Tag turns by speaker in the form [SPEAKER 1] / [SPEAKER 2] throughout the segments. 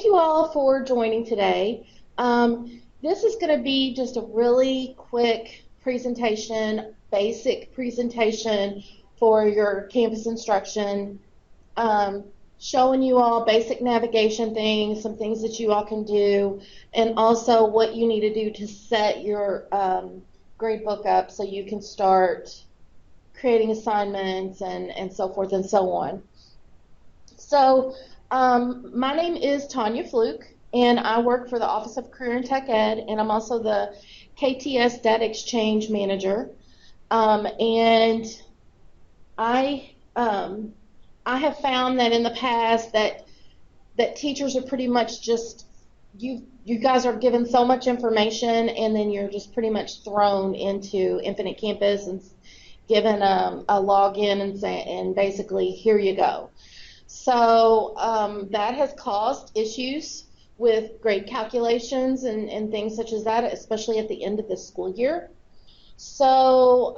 [SPEAKER 1] thank you all for joining today. This is going to be just a really quick presentation, basic presentation for your campus instruction, showing you all basic navigation things, some things that you all can do, and also what you need to do to set your gradebook up so you can start creating assignments and so forth and so on. So my name is Tanya Fluke, and I work for the Office of Career and Tech Ed, and I'm also the KTS Data Exchange Manager. And I have found that in the past that teachers are pretty much just you guys are given so much information, and then you're just pretty much thrown into Infinite Campus and given a login and basically here you go. So that has caused issues with grade calculations and things such as that, especially at the end of the school year. So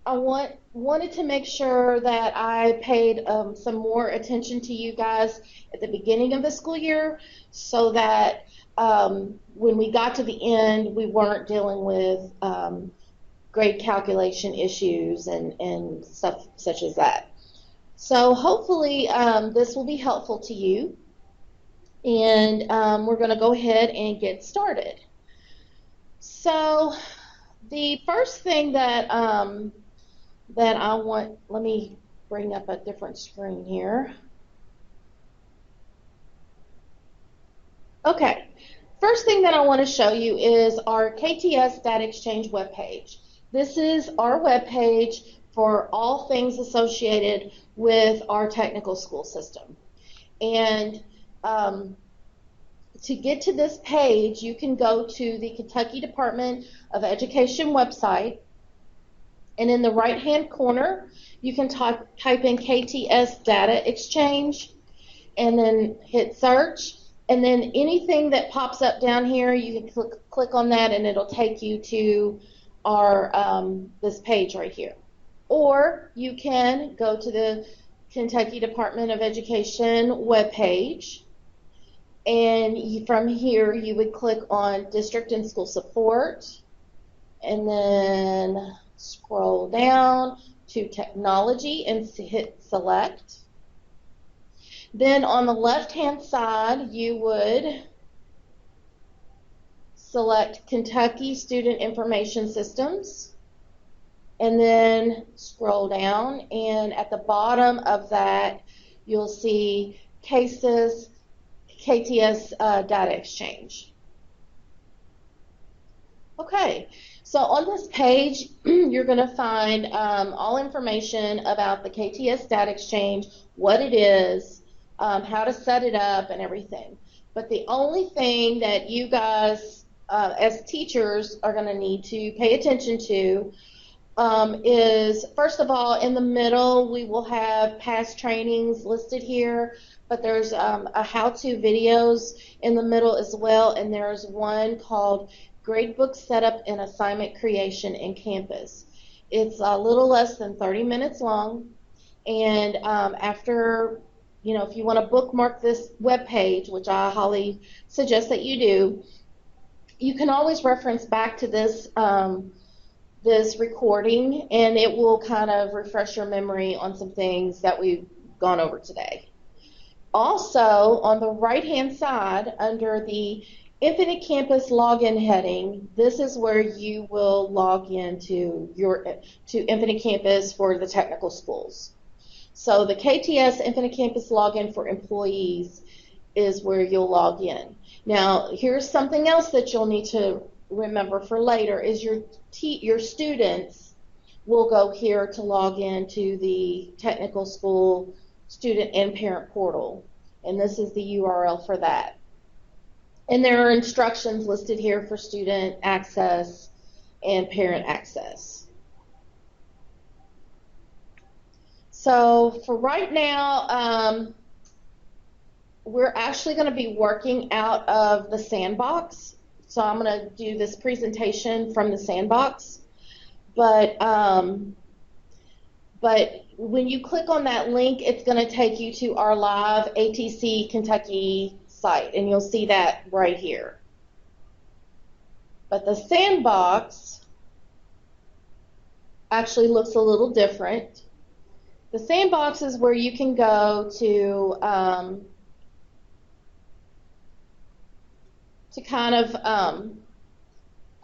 [SPEAKER 1] I wanted to make sure that I paid some more attention to you guys at the beginning of the school year so that when we got to the end, we weren't dealing with grade calculation issues and stuff such as that. So hopefully this will be helpful to you, and we're going to go ahead and get started. So the first thing that I want, let me bring up a different screen here. Okay, first thing that I want to show you is our KTS Data Exchange webpage. This is our webpage for all things associated with our technical school system. And to get to this page, you can go to the Kentucky Department of Education website, and in the right-hand corner, you can type in KTS Data Exchange, and then hit search, and then anything that pops up down here, you can click on that, and it'll take you to our this page right here. Or you can go to the Kentucky Department of Education webpage, and from here you would click on District and School Support, and then scroll down to Technology and hit Select. Then on the left-hand side, you would select Kentucky Student Information Systems, and then scroll down, and at the bottom of that you'll see Cases KTS Data Exchange. Okay, so on this page you're going to find all information about the KTS Data Exchange, what it is, how to set it up, and everything. But the only thing that you guys as teachers are going to need to pay attention to is, first of all, in the middle we will have past trainings listed here, but there's a how-to videos in the middle as well, and there's one called Gradebook Setup and Assignment Creation in Campus. It's a little less than 30 minutes long, and after, you know, if you want to bookmark this web page, which I highly suggest that you do, you can always reference back to this this recording, and it will kind of refresh your memory on some things that we've gone over today. Also, on the right-hand side, under the Infinite Campus login heading, this is where you will log into to Infinite Campus for the technical schools. So the KTS Infinite Campus login for employees is where you'll log in. Now, here's something else that you'll need to remember for later, is your students will go here to log in to the technical school student and parent portal, and this is the URL for that. And there are instructions listed here for student access and parent access. So for right now, we're actually going to be working out of the sandbox. So I'm going to do this presentation from the sandbox. But But when you click on that link, it's going to take you to our live ATC Kentucky site, and you'll see that right here. But the sandbox actually looks a little different. The sandbox is where you can go to kind of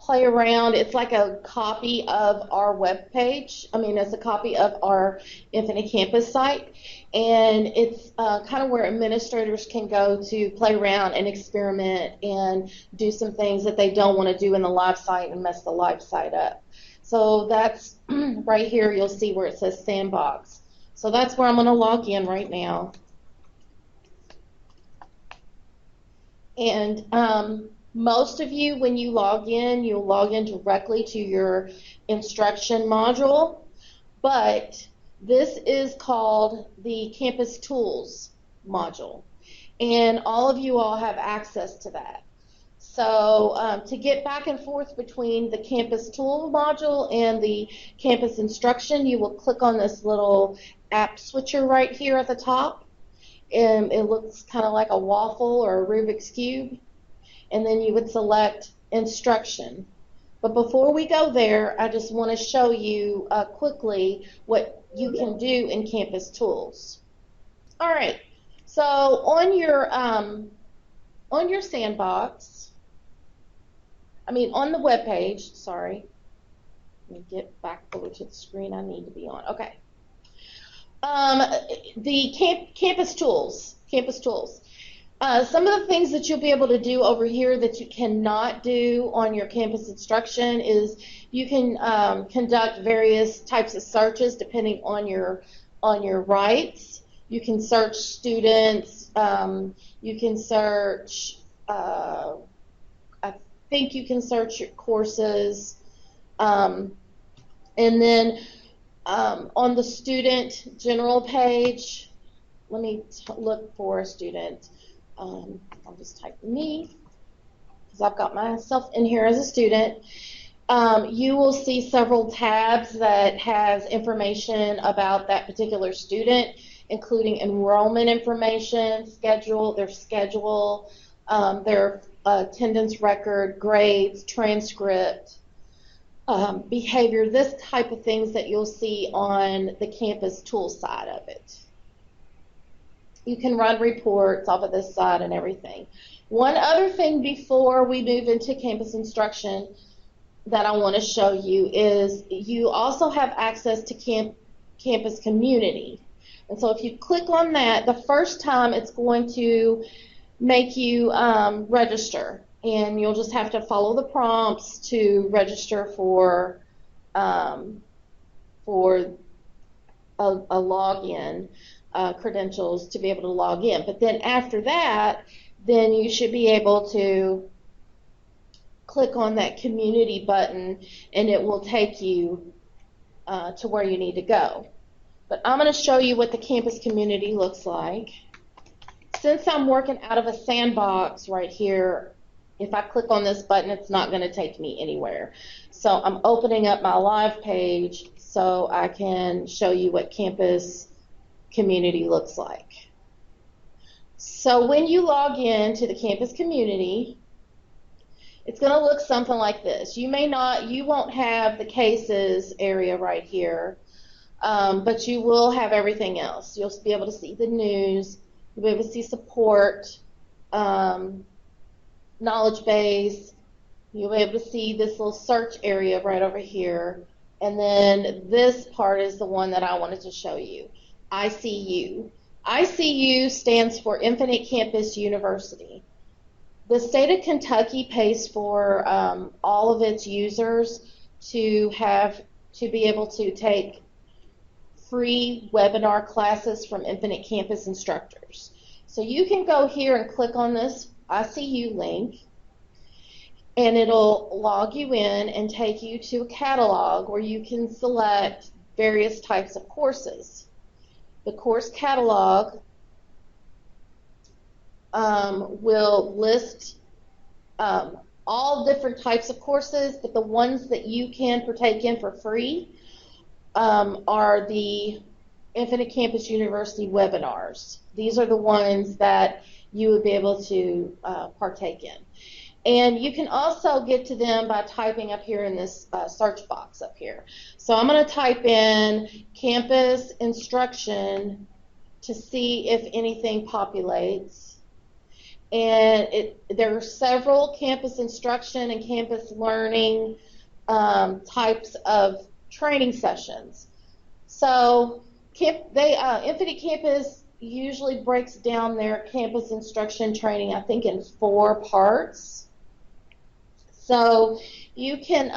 [SPEAKER 1] play around. It's like a copy of our web page. I mean, it's a copy of our Infinite Campus site, and it's kind of where administrators can go to play around and experiment and do some things that they don't want to do in the live site and mess the live site up. So that's right here. You'll see where it says Sandbox. So that's where I'm going to log in right now. And most of you, when you log in, you'll log in directly to your instruction module, but this is called the Campus Tools module, and all of you all have access to that. So to get back and forth between the Campus Tool module and the Campus Instruction, you will click on this little app switcher right here at the top, and it looks kind of like a waffle or a Rubik's Cube. And then you would select Instruction. But before we go there, I just want to show you quickly what you can do in Campus Tools. All right, so on your sandbox, on the web page, sorry, let me get back over to the screen I need to be on. Okay, the Campus Tools. Some of the things that you'll be able to do over here that you cannot do on your campus instruction is you can conduct various types of searches depending on your rights. You can search students. You can search. I think you can search your courses, and then on the student general page, let me look for a student. I'll just type me, because I've got myself in here as a student. You will see several tabs that has information about that particular student, including enrollment information, their schedule, their attendance record, grades, transcript, behavior, this type of things that you'll see on the Campus Tool side of it. You can run reports off of this side and everything. One other thing before we move into campus instruction that I want to show you is you also have access to campus community. And so if you click on that, the first time it's going to make you register. And you'll just have to follow the prompts to register for a login. Credentials to be able to log in. But then after that, then you should be able to click on that community button and it will take you to where you need to go. But I'm going to show you what the campus community looks like. Since I'm working out of a sandbox right here, if I click on this button, it's not going to take me anywhere. So I'm opening up my live page so I can show you what campus community looks like. So when you log in to the campus community, it's going to look something like this. You won't have the cases area right here, but you will have everything else. You'll be able to see the news, you'll be able to see support, knowledge base, you'll be able to see this little search area right over here, and then this part is the one that I wanted to show you. ICU. ICU stands for Infinite Campus University. The state of Kentucky pays for all of its users to be able to take free webinar classes from Infinite Campus instructors. So you can go here and click on this ICU link, and it'll log you in and take you to a catalog where you can select various types of courses. The course catalog will list all different types of courses, but the ones that you can partake in for free are the Infinite Campus University webinars. These are the ones that you would be able to partake in. And you can also get to them by typing up here in this search box up here. So I'm going to type in campus instruction to see if anything populates. And there are several campus instruction and campus learning types of training sessions. So Infinite Campus usually breaks down their campus instruction training, I think, in 4 parts. So you can,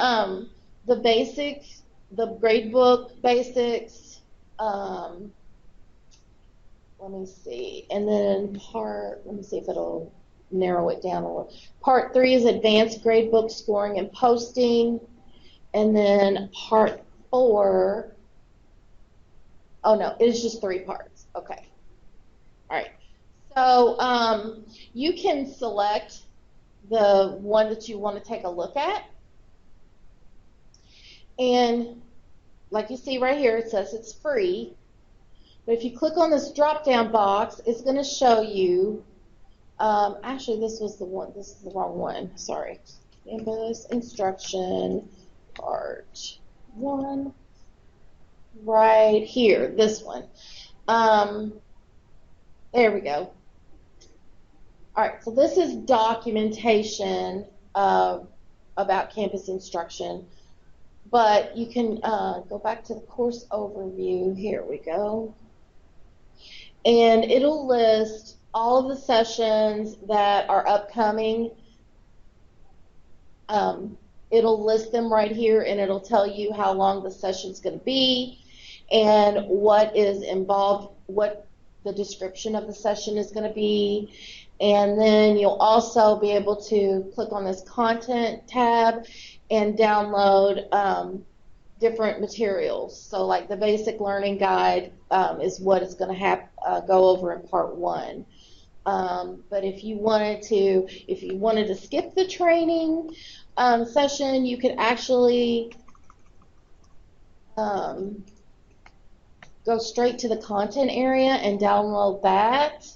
[SPEAKER 1] the basics, the gradebook basics, let me see, and then let me see if it'll narrow it down a little. Part 3 is advanced gradebook scoring and posting, and then part 4, oh no, it's just 3 parts, okay. All right, so you can select the one that you want to take a look at. And like you see right here, it says it's free. But if you click on this drop-down box, it's going to show you, actually this is the wrong one, sorry. Campus instruction, part 1, right here, this one. There we go. All right, so this is documentation about campus instruction, but you can go back to the course overview. Here we go. And it'll list all of the sessions that are upcoming. It'll list them right here, and it'll tell you how long the session's going to be and what is involved, what the description of the session is going to be. And then you'll also be able to click on this content tab and download different materials. So like the basic learning guide is what it's going to go over in part 1. But if you wanted to skip the training session, you could actually go straight to the content area and download that.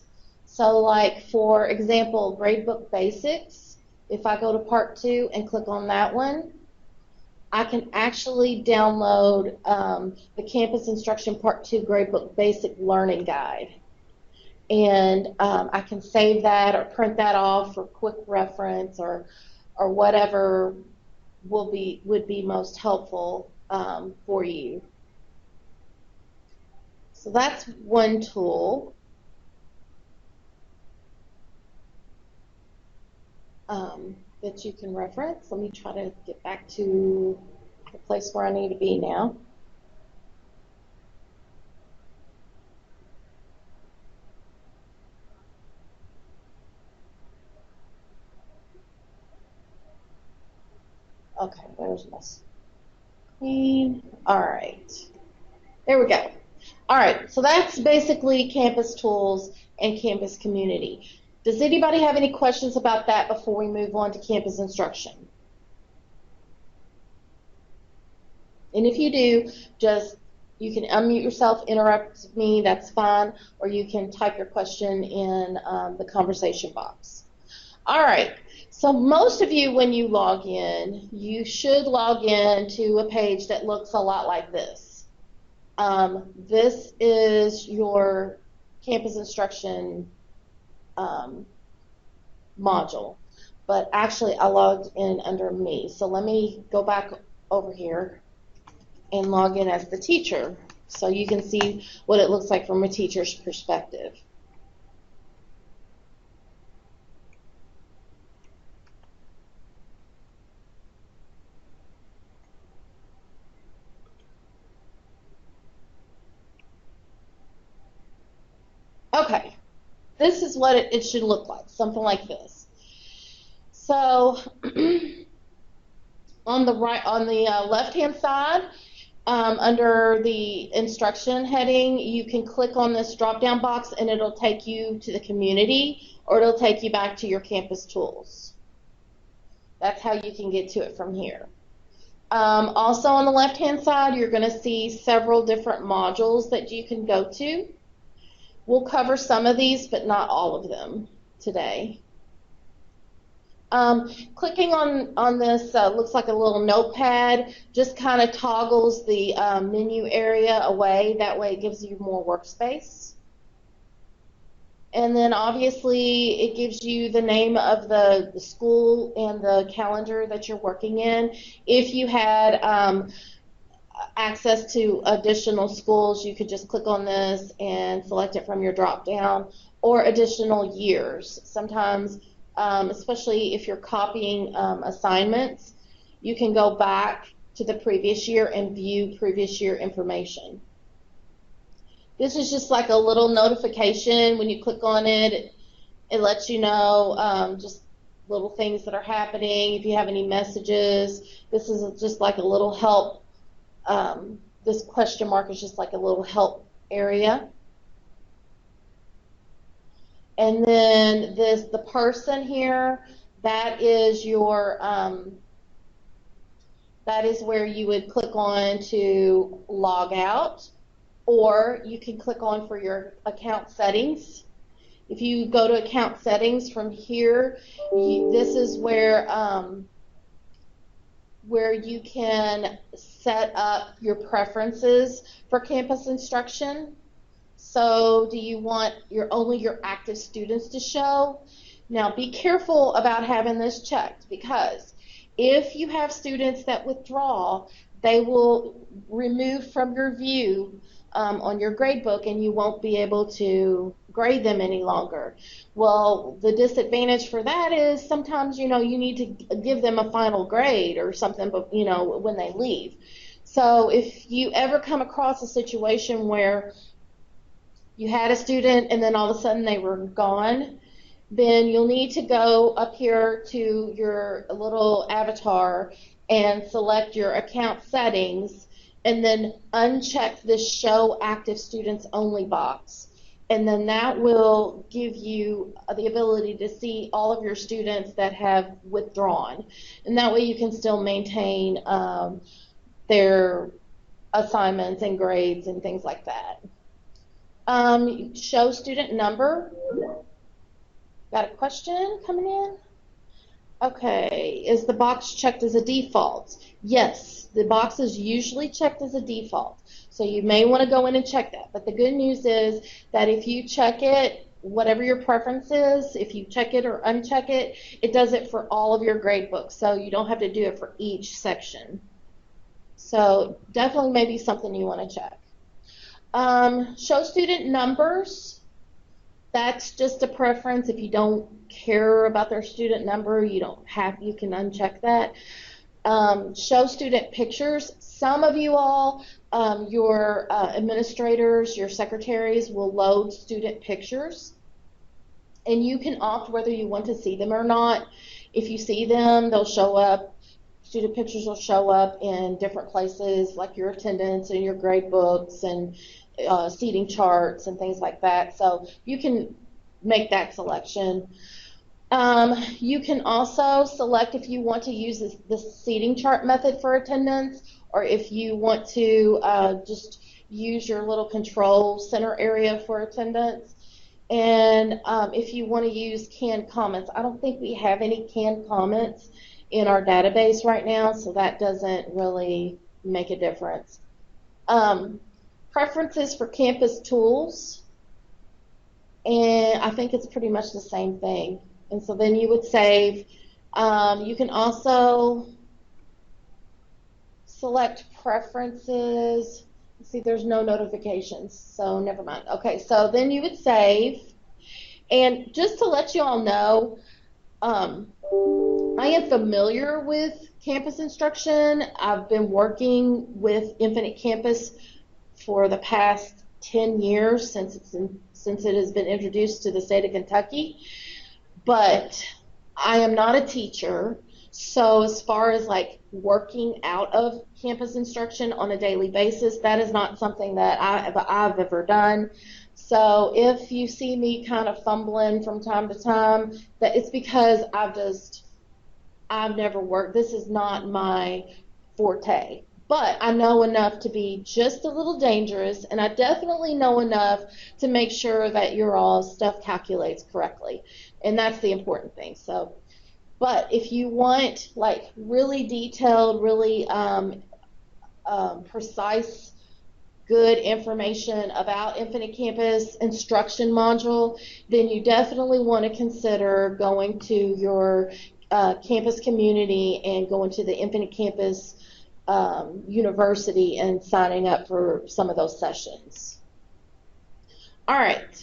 [SPEAKER 1] So like, for example, Gradebook Basics, if I go to part 2 and click on that one, I can actually download the Campus Instruction Part 2 Gradebook Basic Learning Guide. And I can save that or print that off for quick reference or whatever would be most helpful for you. So that's one tool. That you can reference. Let me try to get back to the place where I need to be now. Okay, there's my screen. All right, there we go. All right, so that's basically Campus Tools and Campus Community. Does anybody have any questions about that before we move on to campus instruction? And if you do, you can unmute yourself, interrupt me, that's fine, or you can type your question in the conversation box. All right, so most of you, when you log in, you should log in to a page that looks a lot like this. This is your campus instruction module, but actually I logged in under me. So let me go back over here and log in as the teacher so you can see what it looks like from a teacher's perspective. Okay, this is what it should look like, something like this. So on the left-hand side, under the instruction heading, you can click on this drop-down box and it'll take you to the community, or it'll take you back to your campus tools. That's how you can get to it from here. Also on the left-hand side, you're going to see several different modules that you can go to. We'll cover some of these, but not all of them today. Clicking on this looks like a little notepad, just kind of toggles the menu area away. That way it gives you more workspace. And then obviously it gives you the name of the school and the calendar that you're working in. If you had access to additional schools, you could just click on this and select it from your drop down, or additional years. Sometimes, especially if you're copying assignments, you can go back to the previous year and view previous year information. This is just like a little notification. When you click on it, it lets you know just little things that are happening. If you have any messages, this is just like a little help. This question mark is just like a little help area. And then the person here, that is your, that is where you would click on to log out, or you can click on for your account settings. If you go to account settings from here, this is where you can set up your preferences for campus instruction. So do you want only your active students to show? Now be careful about having this checked, because if you have students that withdraw, they will remove from your view on your gradebook, and you won't be able to grade them any longer. Well, the disadvantage for that is sometimes, you need to give them a final grade or something, but when they leave. So if you ever come across a situation where you had a student and then all of a sudden they were gone, then you'll need to go up here to your little avatar and select your account settings, and then uncheck this Show Active Students Only box. And then that will give you the ability to see all of your students that have withdrawn. And that way you can still maintain their assignments and grades and things like that. Show student number. Got a question coming in? Okay, is the box checked as a default? Yes, the box is usually checked as a default. So you may want to go in and check that. But the good news is that if you check it, whatever your preference is, if you check it or uncheck it, it does it for all of your grade books. So you don't have to do it for each section. So definitely maybe something you want to check. Show student numbers. That's just a preference. If you don't care about their student number, you can uncheck that. Show student pictures. Some of you all, your administrators, your secretaries will load student pictures, and you can opt whether you want to see them or not. If you see them, they'll show up. Student pictures will show up in different places, like your attendance and your grade books and seating charts and things like that. So you can make that selection. You can also select if you want to use the seating chart method for attendance, or if you want to just use your little control center area for attendance. And if you want to use canned comments, I don't think we have any canned comments in our database right now, so that doesn't really make a difference. Preferences for campus tools, and I think it's pretty much the same thing. And so then you would save. You can also select preferences. See, there's no notifications, so never mind. Okay, so then you would save. And just to let you all know, I am familiar with campus instruction. I've been working with Infinite Campus for the past 10 years since it has been introduced to the state of Kentucky. But I am not a teacher, so as far as like working out of campus instruction on a daily basis, that is not something that I've ever done. So if you see me kind of fumbling from time to time, that it's because I've never worked. This is not my forte. But I know enough to be just a little dangerous, and I definitely know enough to make sure that your all stuff calculates correctly. And that's the important thing. So, but if you want like really detailed, really precise, good information about Infinite Campus instruction module, then you definitely want to consider going to your campus community and going to the Infinite Campus University and signing up for some of those sessions. All right,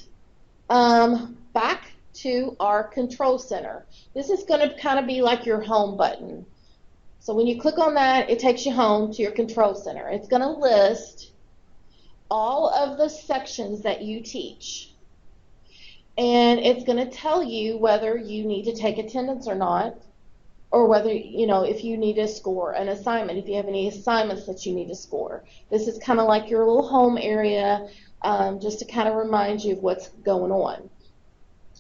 [SPEAKER 1] back to our control center. This is going to kind of be like your home button. So when you click on that, it takes you home to your control center. It's going to list all of the sections that you teach. And it's going to tell you whether you need to take attendance or not, or whether, you know, if you need to score an assignment, if you have any assignments that you need to score. This is kind of like your little home area, just to kind of remind you of what's going on.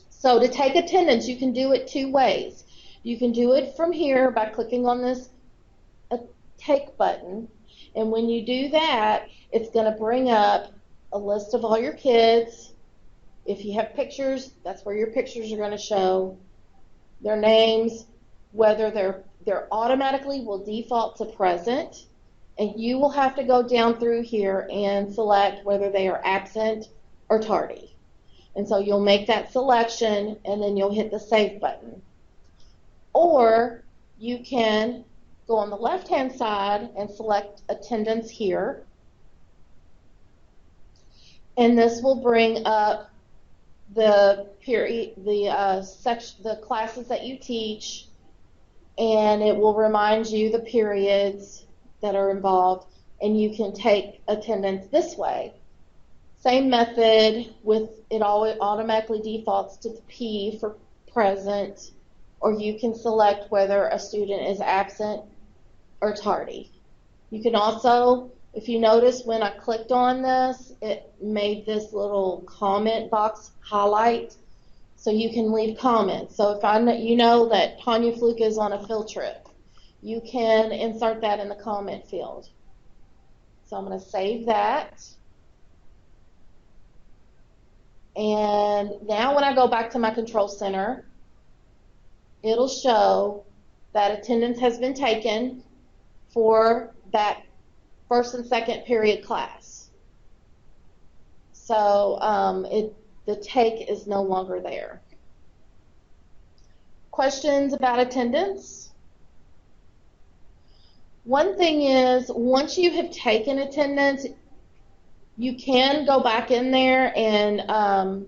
[SPEAKER 1] So to take attendance, you can do it two ways. You can do it from here by clicking on this take button, and when you do that, it's going to bring up a list of all your kids. If you have pictures, that's where your pictures are going to show, their names, whether they're automatically will default to present, and you will have to go down through here and select whether they are absent or tardy. And so you'll make that selection, and then you'll hit the save button. Or you can go on the left-hand side and select attendance here, and this will bring up the period, the classes that you teach, and it will remind you the periods that are involved, and you can take attendance this way. Same method, with it always automatically defaults to the P for present, or you can select whether a student is absent or tardy. You can also, if you notice when I clicked on this, it made this little comment box highlight, so you can leave comments. So if you know that Tanya Fluke is on a field trip, you can insert that in the comment field. So I'm going to save that. And now when I go back to my control center, it'll show that attendance has been taken for that first and second period class. So the take is no longer there. Questions about attendance? One thing is, once you have taken attendance, you can go back in there and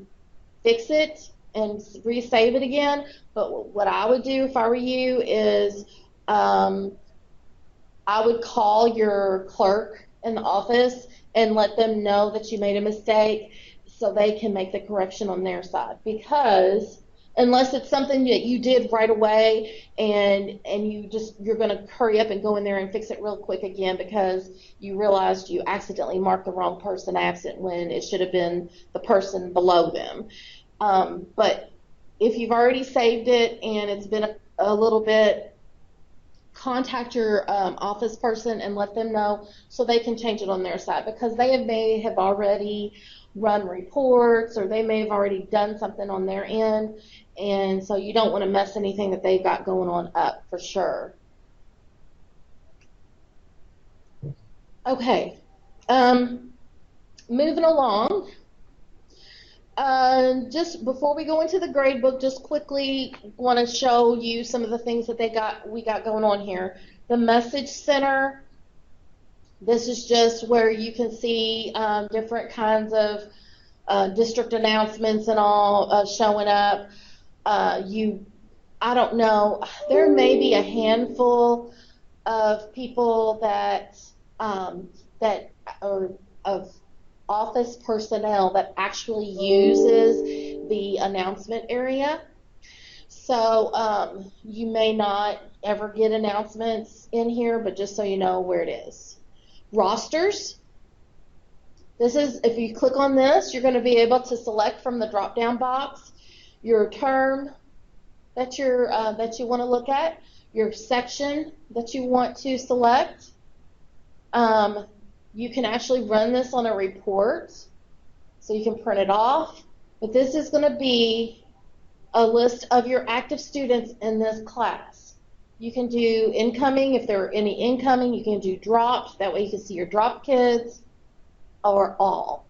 [SPEAKER 1] fix it and resave it again. But what I would do if I were you is I would call your clerk in the office and let them know that you made a mistake so they can make the correction on their side. Because unless it's something that you did right away and you're going to hurry up and go in there and fix it real quick again because you realized you accidentally marked the wrong person absent when it should have been the person below them. But if you've already saved it and it's been a little bit, contact your office person and let them know so they can change it on their side, because may have already run reports or they may have already done something on their end, and so you don't want to mess anything that they've got going on up for sure. Okay, moving along. Just before we go into the grade book, just quickly want to show you some of the things that we got going on here. The Message Center. This is just where you can see different kinds of district announcements and all showing up. I don't know, there may be a handful of people that are of office personnel that actually uses the announcement area. So you may not ever get announcements in here, but just so you know where it is. Rosters. This is, if you click on this, you're going to be able to select from the drop-down box your term, that you want to look at, your section that you want to select. Um, you can actually run this on a report, so you can print it off. But this is going to be a list of your active students in this class. You can do incoming, if there are any incoming. You can do dropped, that way you can see your dropped kids, or all.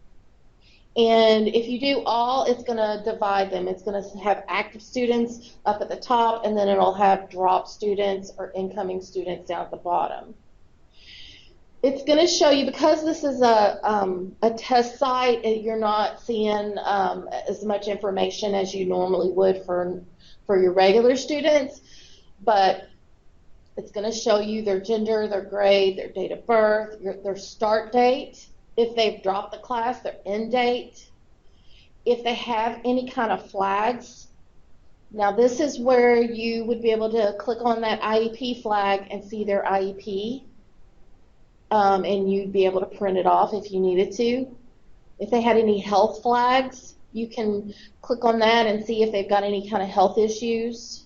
[SPEAKER 1] And if you do all, it's going to divide them. It's going to have active students up at the top, and then it'll have drop students or incoming students down at the bottom. It's going to show you, because this is a test site, you're not seeing as much information as you normally would for your regular students, but it's going to show you their gender, their grade, their date of birth, their start date, if they've dropped the class, their end date, if they have any kind of flags. Now this is where you would be able to click on that IEP flag and see their IEP, and you'd be able to print it off if you needed to. If they had any health flags, you can click on that and see if they've got any kind of health issues.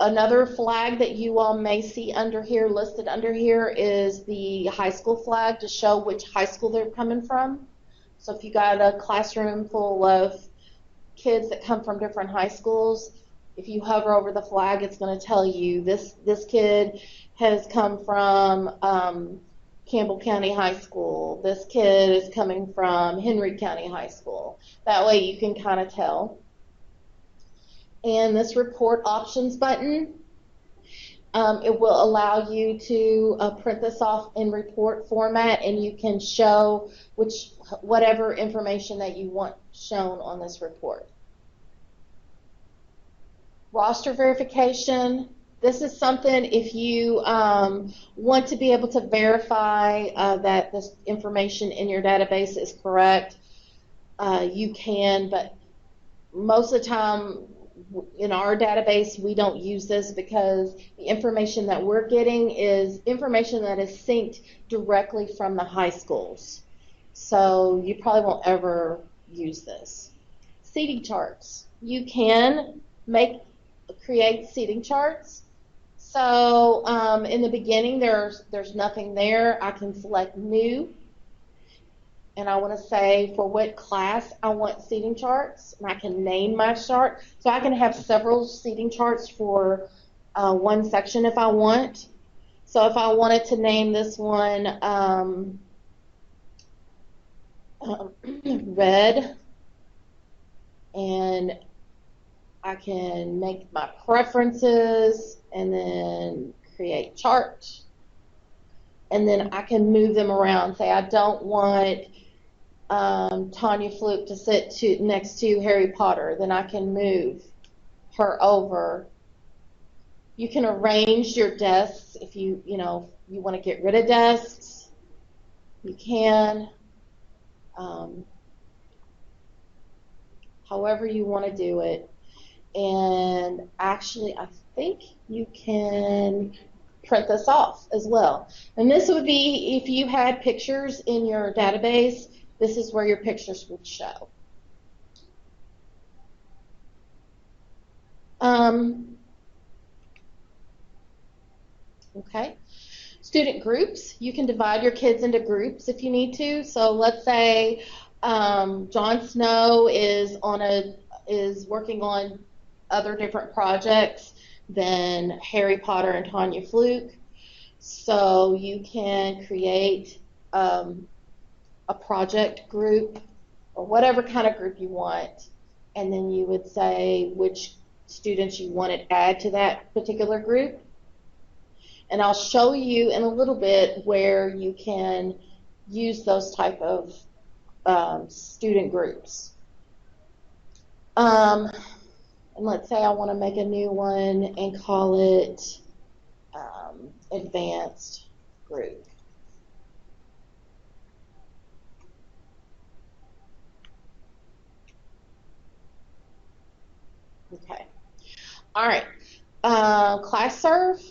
[SPEAKER 1] Another flag that you all may see under here, listed under here, is the high school flag, to show which high school they're coming from. So if you got a classroom full of kids that come from different high schools, if you hover over the flag, it's going to tell you this kid has come from Campbell County High School. This kid is coming from Henry County High School. That way you can kind of tell. And this report options button, it will allow you to print this off in report format, and you can show whatever information that you want shown on this report. Roster verification. This is something, if you want to be able to verify that this information in your database is correct, you can, but most of the time in our database we don't use this, because the information that we're getting is information that is synced directly from the high schools. So you probably won't ever use this. Seating charts. You can create seating charts. So in the beginning there's nothing there. I can select new, and I want to say for what class I want seating charts, and I can name my chart. So I can have several seating charts for one section if I want. So if I wanted to name this one red, and I can make my preferences and then create chart, and then I can move them around. Say I don't want Tanya Fluke to sit next to Harry Potter, then I can move her over. You can arrange your desks if you want to get rid of desks. You can, however you want to do it. And actually, I think you can print this off as well. And this would be if you had pictures in your database. This is where your pictures would show. Okay. Student groups. You can divide your kids into groups if you need to. So let's say Jon Snow is working on other different projects than Harry Potter and Tanya Fluke. So you can create a project group or whatever kind of group you want, and then you would say which students you want to add to that particular group. And I'll show you in a little bit where you can use those type of student groups. And let's say I want to make a new one and call it advanced group. Okay. All right. ClassServe.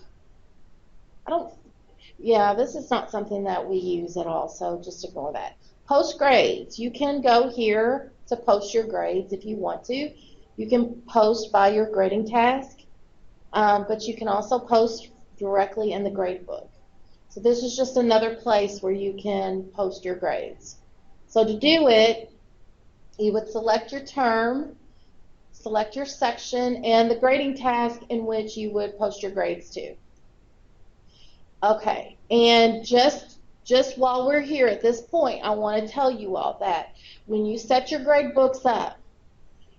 [SPEAKER 1] This is not something that we use at all, so just ignore that. Post grades. You can go here to post your grades if you want to. You can post by your grading task, but you can also post directly in the gradebook. So this is just another place where you can post your grades. So to do it, you would select your term, select your section, and the grading task in which you would post your grades to. Okay, and just while we're here at this point, I want to tell you all that when you set your grade books up,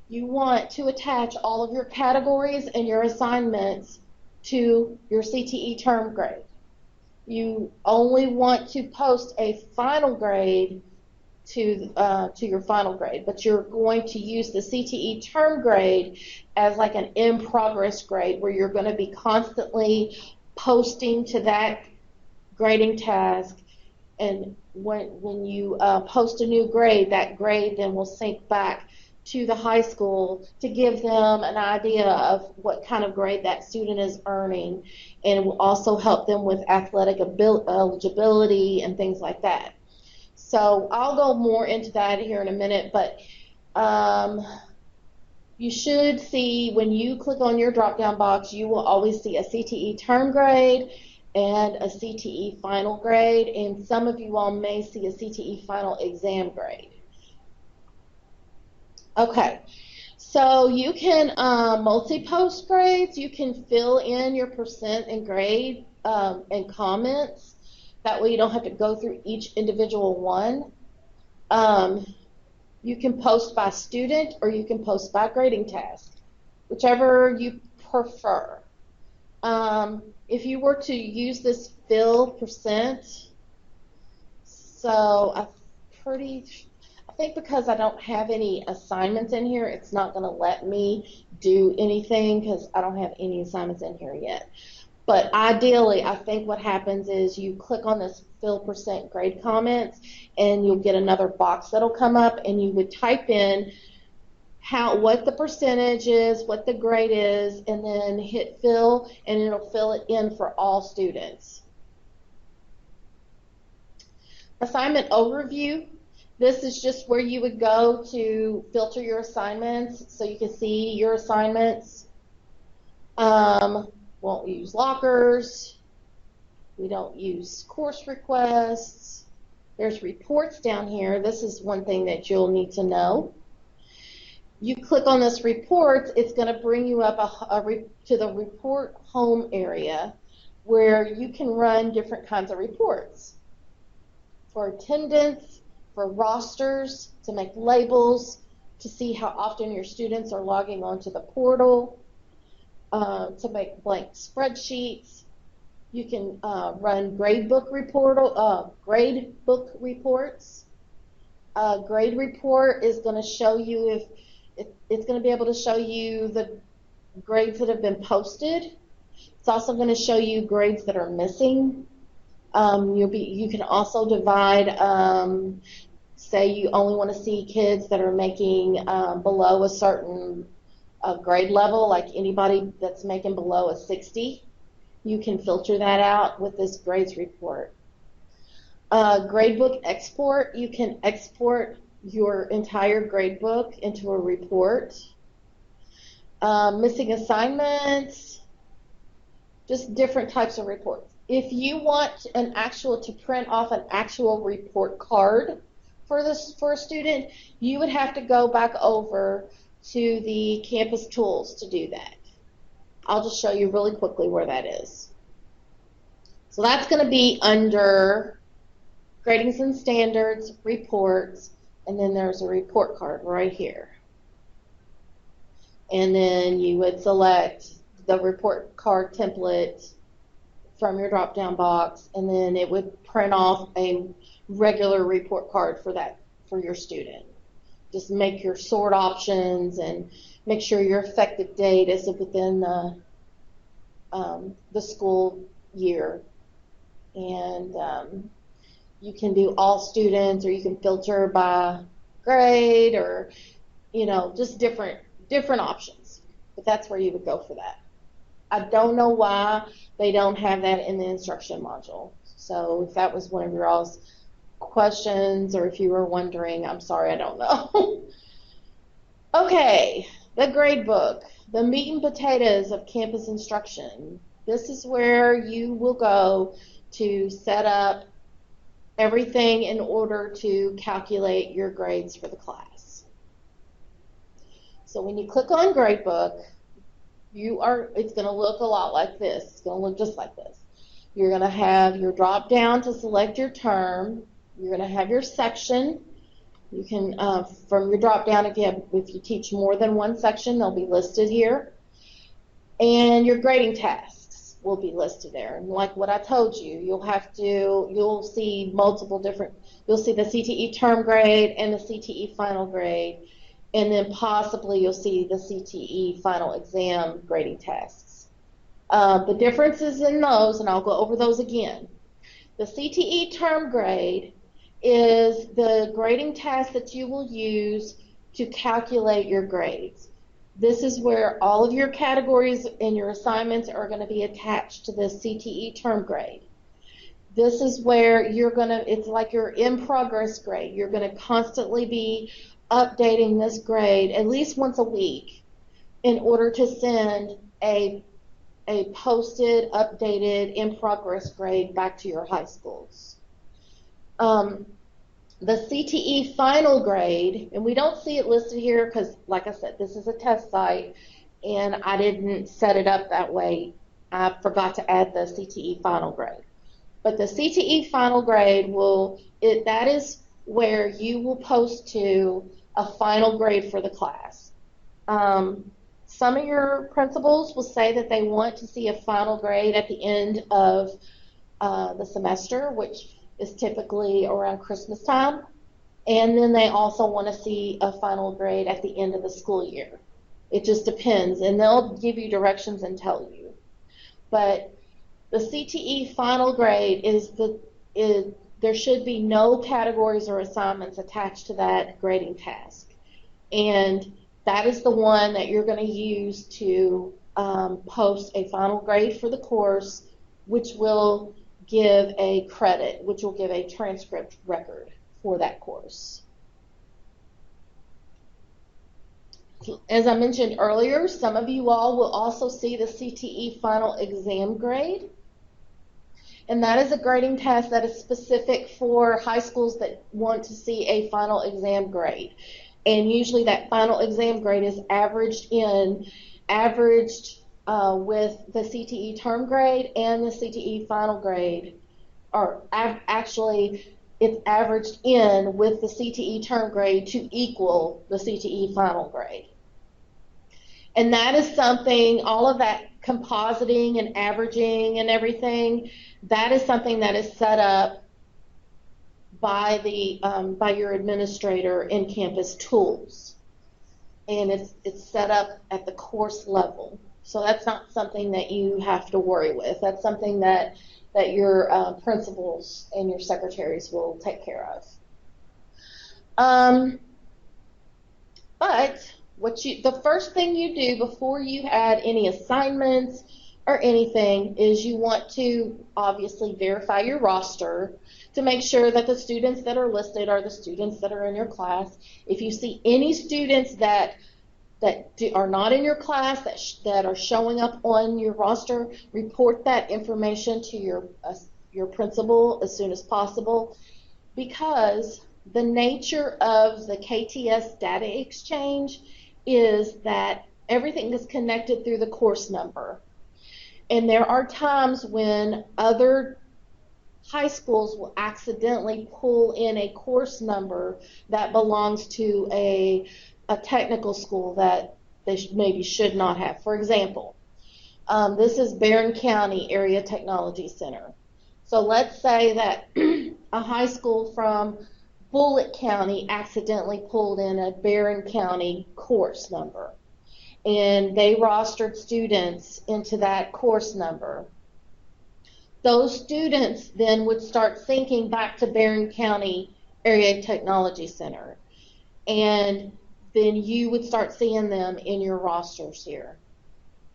[SPEAKER 1] you want to attach all of your categories and your assignments to your CTE term grade. You only want to post a final grade to your final grade, but you're going to use the CTE term grade as like an in-progress grade where you're going to be constantly posting to that grading task, and when you post a new grade, that grade then will sync back to the high school to give them an idea of what kind of grade that student is earning, and it will also help them with athletic eligibility and things like that. So I'll go more into that here in a minute, but you should see when you click on your drop-down box, you will always see a CTE term grade and a CTE final grade, and some of you all may see a CTE final exam grade. Okay, so you can multi-post grades. You can fill in your percent and grade and comments. That way you don't have to go through each individual one. You can post by student or you can post by grading task, whichever you prefer. If you were to use this fill percent, so I think because I don't have any assignments in here, it's not going to let me do anything because I don't have any assignments in here yet. But ideally, I think what happens is you click on this fill percent grade comments, and you'll get another box that'll come up, and you would type in what the percentage is, what the grade is, and then hit fill, and it'll fill it in for all students. Assignment overview. This is just where you would go to filter your assignments so you can see your assignments. Won't use lockers. We don't use course requests. There's reports down here. This is one thing that you'll need to know. You click on this report, it's going to bring you up to the report home area where you can run different kinds of reports. For attendance, for rosters, to make labels, to see how often your students are logging onto the portal, to make blank spreadsheets. You can run gradebook reports. Grade report is going to show you it's going to be able to show you the grades that have been posted. It's also going to show you grades that are missing. You can also divide, say you only want to see kids that are making below a certain grade level, like anybody that's making below a 60. You can filter that out with this grades report. Gradebook export, you can export your entire gradebook into a report. Missing assignments, just different types of reports. If you want to print off an actual report card for a student, you would have to go back over to the campus tools to do that. I'll just show you really quickly where that is. So that's going to be under Gradings and Standards, Reports, and then there's a report card right here. And then you would select the report card template from your drop-down box, and then it would print off a regular report card for your student. Just make your sort options and make sure your effective date is within the school year. And you can do all students, or you can filter by grade, or just different options. But that's where you would go for that. I don't know why they don't have that in the instruction module. So if that was one of your all's questions, or if you were wondering, I'm sorry, I don't know. Okay, The grade book, the meat and potatoes of campus instruction. This is where you will go to set up everything in order to calculate your grades for the class. So when you click on gradebook, it's going to look a lot like this. It's going to look just like this. You're going to have your drop down to select your term. You're going to have your section. You can, from your drop down, if you teach more than one section, they'll be listed here. And your grading tasks will be listed there. And like what I told you, you'll see multiple different, you'll see the CTE term grade and the CTE final grade, and then possibly you'll see the CTE final exam grading tasks. The differences in those, and I'll go over those again. The CTE term grade is the grading task that you will use to calculate your grades. This is where all of your categories and your assignments are going to be attached to the CTE term grade. This is where it's like your in-progress grade. You're going to constantly be updating this grade at least once a week in order to send a posted, updated, in-progress grade back to your high schools. The CTE final grade, and we don't see it listed here because, like I said, this is a test site, and I didn't set it up that way. I forgot to add the CTE final grade. But the CTE final grade that is where you will post to a final grade for the class. Some of your principals will say that they want to see a final grade at the end of the semester, which is typically around Christmas time, and then they also want to see a final grade at the end of the school year. It just depends, and they'll give you directions and tell you. But the CTE final grade there should be no categories or assignments attached to that grading task, and that is the one that you're going to use to post a final grade for the course, which will give a credit, which will give a transcript record for that course. As I mentioned earlier, some of you all will also see the CTE final exam grade, and that is a grading task that is specific for high schools that want to see a final exam grade. And usually that final exam grade is averaged with the CTE term grade and the CTE final grade, or actually it's averaged in with the CTE term grade to equal the CTE final grade. And that is something, all of that compositing and averaging and everything, that is something that is set up by your administrator in Campus Tools. And it's set up at the course level. So that's not something that you have to worry with. That's something that your principals and your secretaries will take care of. But the first thing you do before you add any assignments or anything is you want to obviously verify your roster to make sure that the students that are listed are the students that are in your class. If you see any students that are not in your class that are showing up on your roster, report that information to your principal as soon as possible, because the nature of the KTS data exchange is that everything is connected through the course number. And there are times when other high schools will accidentally pull in a course number that belongs to a technical school that they maybe should not have. For example, this is Barron County Area Technology Center. So let's say that a high school from Bullitt County accidentally pulled in a Barron County course number, and they rostered students into that course number. Those students then would start syncing back to Barron County Area Technology Center, and then you would start seeing them in your rosters here.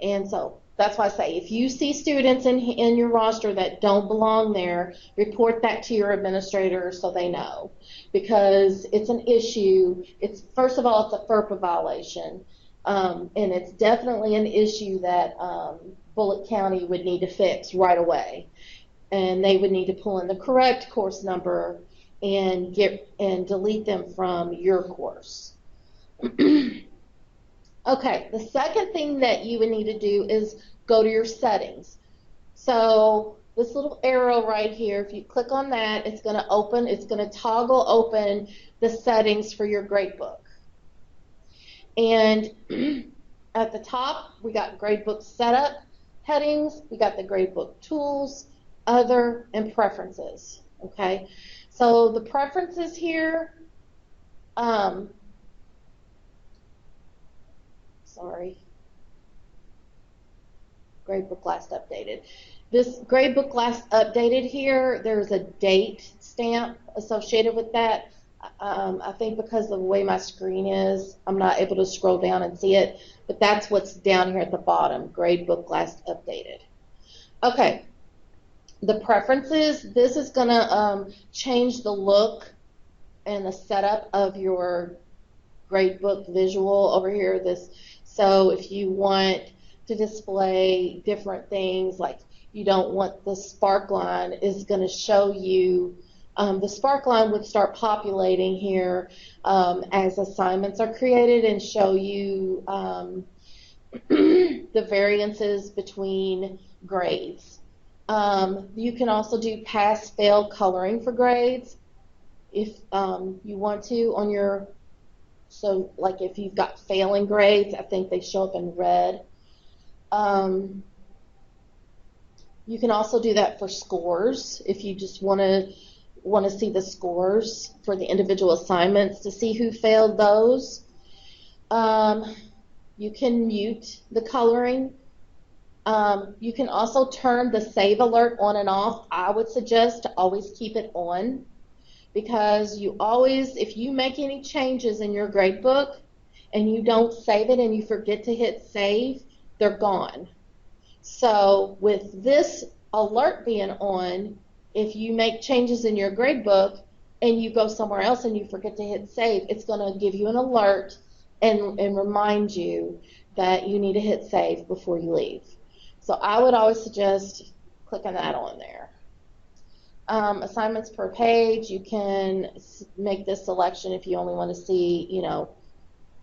[SPEAKER 1] And so that's why I say if you see students in your roster that don't belong there, report that to your administrator so they know, because it's an issue. First of all, it's a FERPA violation. And it's definitely an issue that Bullitt County would need to fix right away. And they would need to pull in the correct course number and delete them from your course. Okay, the second thing that you would need to do is go to your settings. So this little arrow right here, if you click on that, it's going to toggle open the settings for your gradebook. And at the top, we got gradebook setup headings, we got the gradebook tools, other, and preferences. Okay, so the preferences here, gradebook last updated. This gradebook last updated here, there's a date stamp associated with that. I think because of the way my screen is, I'm not able to scroll down and see it, but that's what's down here at the bottom, gradebook last updated. Okay, the preferences, this is going to change the look and the setup of your gradebook visual over here. So if you want to display different things, like you don't want the spark line, is going to show you, the spark line would start populating here as assignments are created and show you the variances between grades. You can also do pass-fail coloring for grades if you want to on your, so like if you've got failing grades, I think they show up in red. You can also do that for scores if you just want to see the scores for the individual assignments to see who failed those. You can mute the coloring. You can also turn the save alert on and off. I would suggest to always keep it on, because you always, if you make any changes in your gradebook and you don't save it and you forget to hit save, they're gone. So with this alert being on, if you make changes in your gradebook and you go somewhere else and you forget to hit save, it's going to give you an alert and remind you that you need to hit save before you leave. So I would always suggest clicking that on there. Assignments per page, you can make this selection if you only want to see, you know,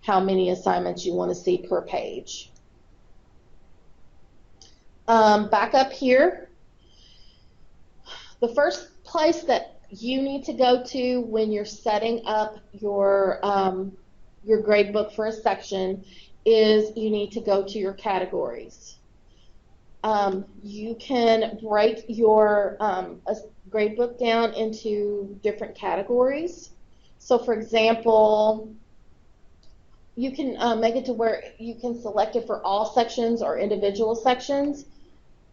[SPEAKER 1] how many assignments you want to see per page. Back up here, the first place that you need to go to when you're setting up your gradebook for a section is you need to go to your categories. You can break your gradebook down into different categories. So for example, you can make it to where you can select it for all sections or individual sections.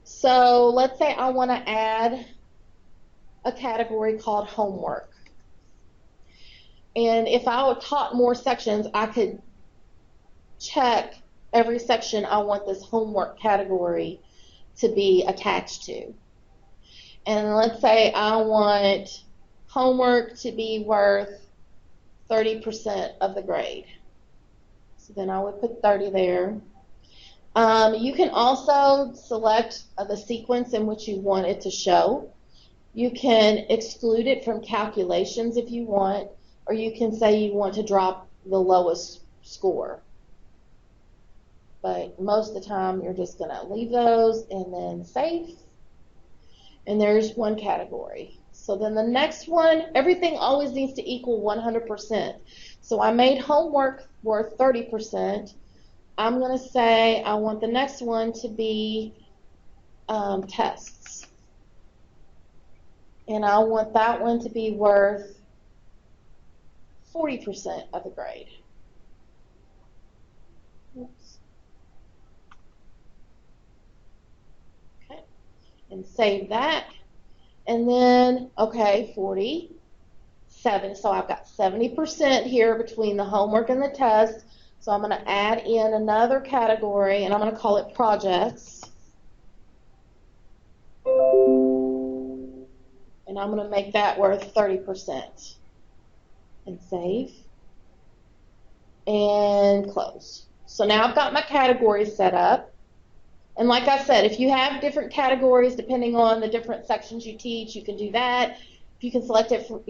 [SPEAKER 1] So let's say I want to add a category called homework. And if I taught more sections, I could check every section I want this homework category to be attached to. And let's say I want homework to be worth 30% of the grade. So then I would put 30 there. You can also select the sequence in which you want it to show. You can exclude it from calculations if you want, or you can say you want to drop the lowest score. But most of the time you're just going to leave those and then save. And there's one category. So then the next one, everything always needs to equal 100%. So I made homework worth 30%. I'm going to say I want the next one to be tests. And I want that one to be worth 40% of the grade. Oops. Okay. And save that. And then, okay, 47. So I've got 70% here between the homework and the test. So I'm going to add in another category, and I'm going to call it projects. And I'm going to make that worth 30%. And save. And close. So now I've got my categories set up. And like I said, if you have different categories depending on the different sections you teach, you can do that. If you can select it for,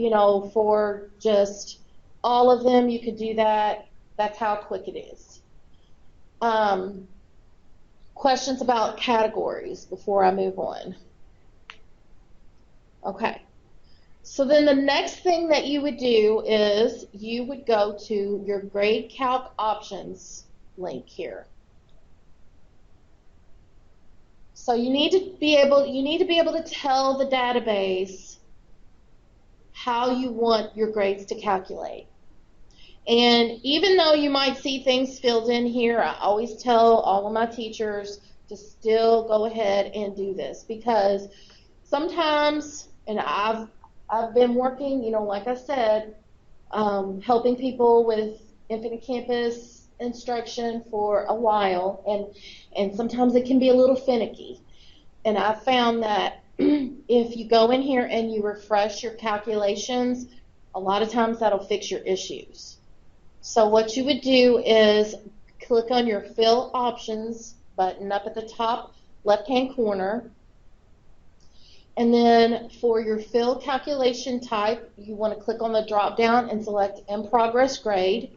[SPEAKER 1] for just all of them, you could do that. That's how quick it is. Questions about categories before I move on? Okay. So then the next thing that you would do is you would go to your Grade Calc Options link here. So you need to be able to tell the database how you want your grades to calculate. And even though you might see things filled in here, I always tell all of my teachers to still go ahead and do this, because sometimes, and I've been working, like I said, helping people with Infinite Campus instruction for a while, and sometimes it can be a little finicky. And I found that if you go in here and you refresh your calculations, a lot of times that'll fix your issues. So what you would do is click on your Fill Options button up at the top left-hand corner. And then for your fill calculation type, you want to click on the drop-down and select In Progress Grade.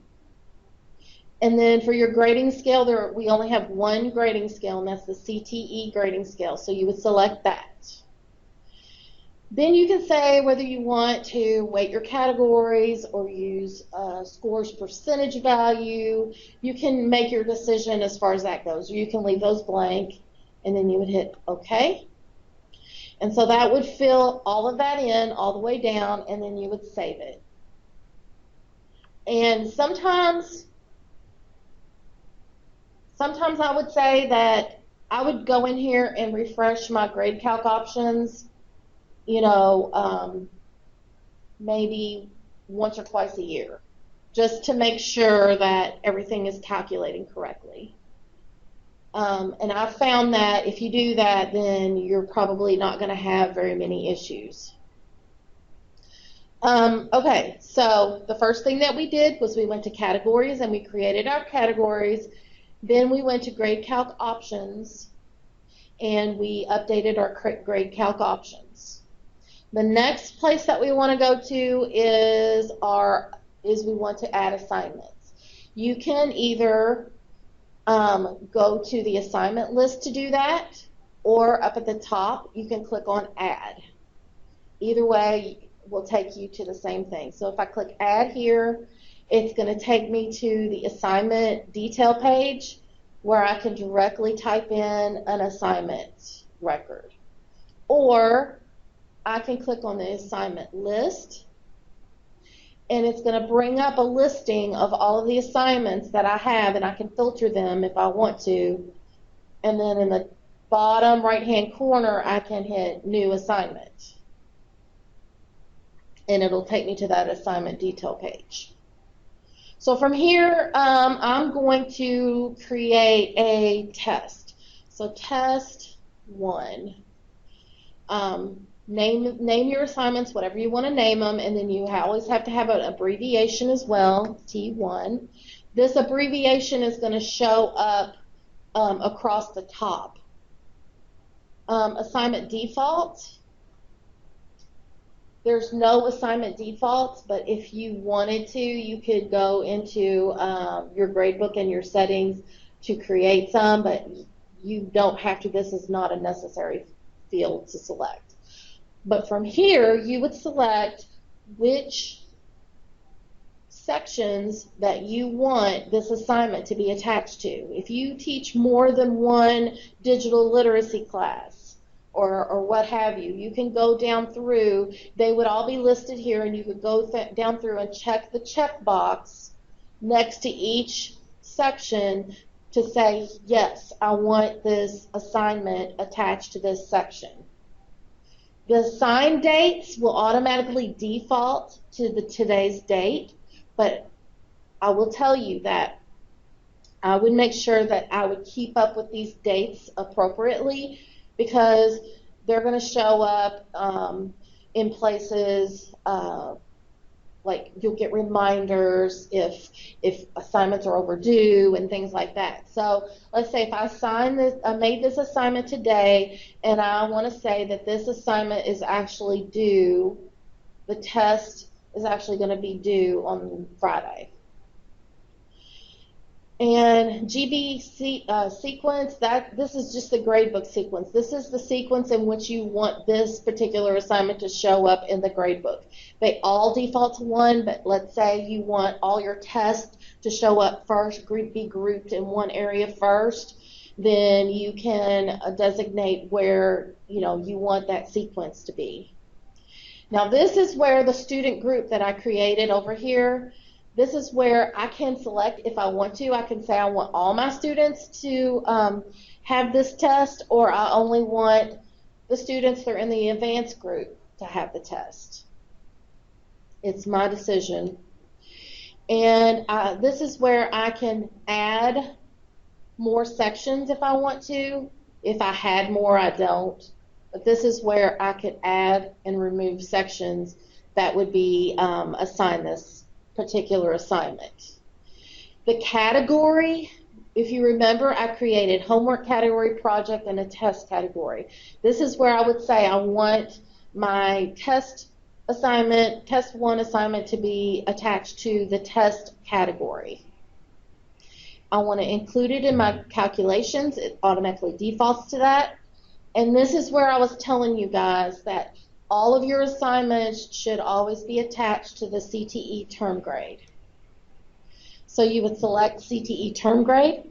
[SPEAKER 1] And then for your grading scale, we only have one grading scale, and that's the CTE grading scale. So you would select that. Then you can say whether you want to weight your categories or use scores percentage value. You can make your decision as far as that goes. Or you can leave those blank, and then you would hit OK. And so that would fill all of that in all the way down, and then you would save it. And sometimes I would say that I would go in here and refresh my grade calc options, maybe once or twice a year, just to make sure that everything is calculating correctly. And I found that if you do that, then you're probably not going to have very many issues. Okay, so the first thing that we did was we went to categories and we created our categories. Then we went to Grade Calc Options and we updated our Grade Calc Options. The next place that we want to go to is we want to add assignments. You can either go to the assignment list to do that, or up at the top you can click on Add. Either way will take you to the same thing. So if I click Add here, it's going to take me to the assignment detail page where I can directly type in an assignment record. Or I can click on the assignment list, and it's going to bring up a listing of all of the assignments that I have, and I can filter them if I want to. And then in the bottom right-hand corner, I can hit New Assignment. And it'll take me to that assignment detail page. So from here, I'm going to create a test. So test 1. Name your assignments, whatever you want to name them, and then you always have to have an abbreviation as well, T1. This abbreviation is going to show up across the top. Assignment default. There's no assignment defaults, but if you wanted to, you could go into your gradebook and your settings to create some, but you don't have to. This is not a necessary field to select. But from here, you would select which sections that you want this assignment to be attached to. If you teach more than one digital literacy class, or what have you, you can go down through. They would all be listed here, and you could go down through and check the checkbox next to each section to say, yes, I want this assignment attached to this section. The assigned dates will automatically default to today's date, but I will tell you that I would make sure that I would keep up with these dates appropriately, because they're going to show up in places like you'll get reminders if assignments are overdue and things like that. So let's say if I made this assignment today and I want to say that this assignment is actually due, the test is actually going to be due on Friday. And sequence, this is just the gradebook sequence. This is the sequence in which you want this particular assignment to show up in the gradebook. They all default to 1, but let's say you want all your tests to show up first, be grouped in one area first, then you can designate where you want that sequence to be. Now this is where the student group that I created over here, this is where I can select if I want to. I can say I want all my students to have this test, or I only want the students that are in the advanced group to have the test. It's my decision. And this is where I can add more sections if I want to. If I had more, I don't. But this is where I could add and remove sections that would be assigned this particular assignment. The category, if you remember, I created homework category, project, and a test category. This is where I would say I want my test assignment, test 1 assignment, to be attached to the test category. I want to include it in my calculations. It automatically defaults to that. And this is where I was telling you guys that all of your assignments should always be attached to the CTE term grade. So you would select CTE term grade.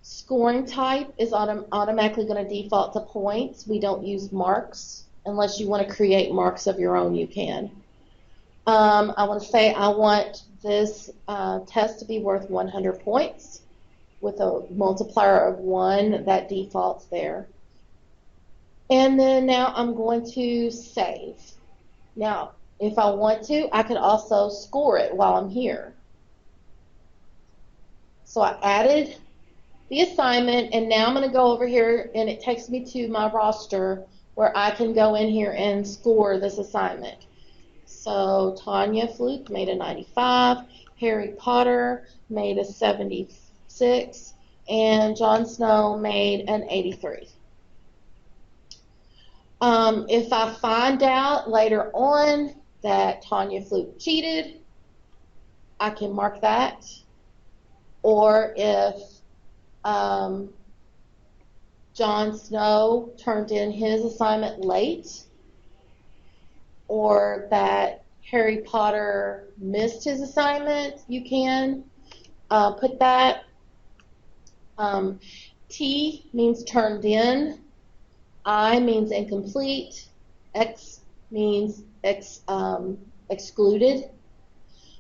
[SPEAKER 1] Scoring type is automatically going to default to points. We don't use marks. Unless you want to create marks of your own, you can. I want to say I want this test to be worth 100 points with a multiplier of 1 that defaults there. And then now I'm going to save. Now, if I want to, I could also score it while I'm here. So I added the assignment, and now I'm going to go over here, and it takes me to my roster where I can go in here and score this assignment. So Tanya Fluke made a 95, Harry Potter made a 76, and Jon Snow made an 83. If I find out later on that Tanya Fluke cheated, I can mark that. Or if Jon Snow turned in his assignment late, or that Harry Potter missed his assignment, you can put that. T means turned in. I means incomplete. X means excluded.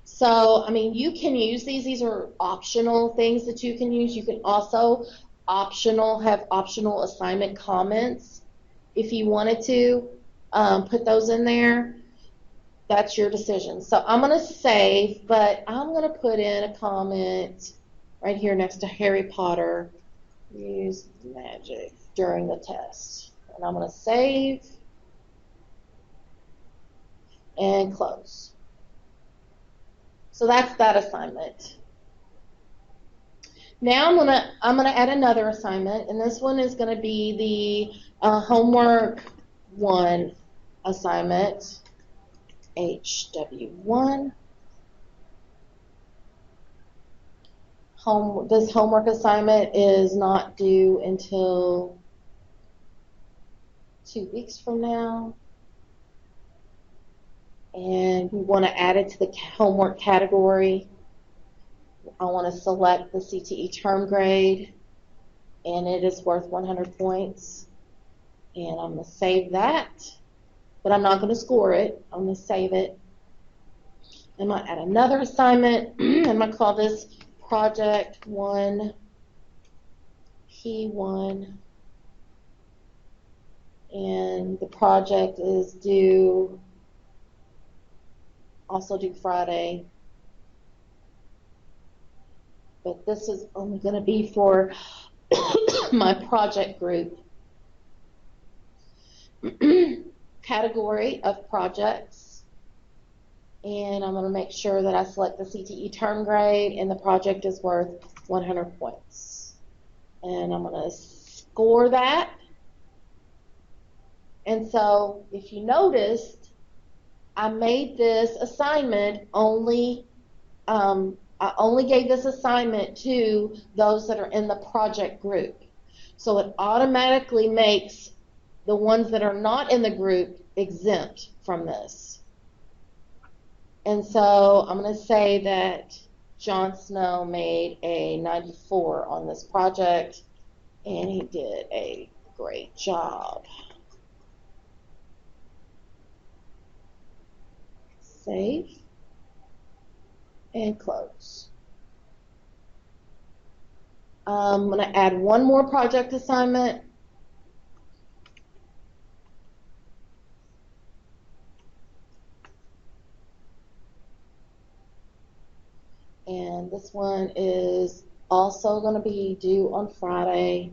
[SPEAKER 1] So, I mean, you can use these. These are optional things that you can use. You can also have optional assignment comments if you wanted to put those in there. That's your decision. So I'm going to save, but I'm going to put in a comment right here next to Harry Potter. Use magic during the test. And I'm going to save and close. So that's that assignment. Now I'm gonna add another assignment, and this one is going to be the homework 1 assignment, HW1. This homework assignment is not due until 2 weeks from now. And we want to add it to the homework category. I want to select the CTE term grade, and it is worth 100 points. And I'm going to save that, but I'm not going to score it. I'm going to save it. I'm going to add another assignment. I'm going to call this Project 1 P1, and the project is also due Friday, but this is only going to be for my project group. Category of projects, And I'm going to make sure that I select the CTE term grade, and the project is worth 100 points. And I'm going to score that. And so if you noticed, I made this assignment only, I only gave this assignment to those that are in the project group. So it automatically makes the ones that are not in the group exempt from this. And so I'm going to say that John Snow made a 94 on this project, and he did a great job. Save and close. I'm going to add one more project assignment. And this one is also going to be due on Friday.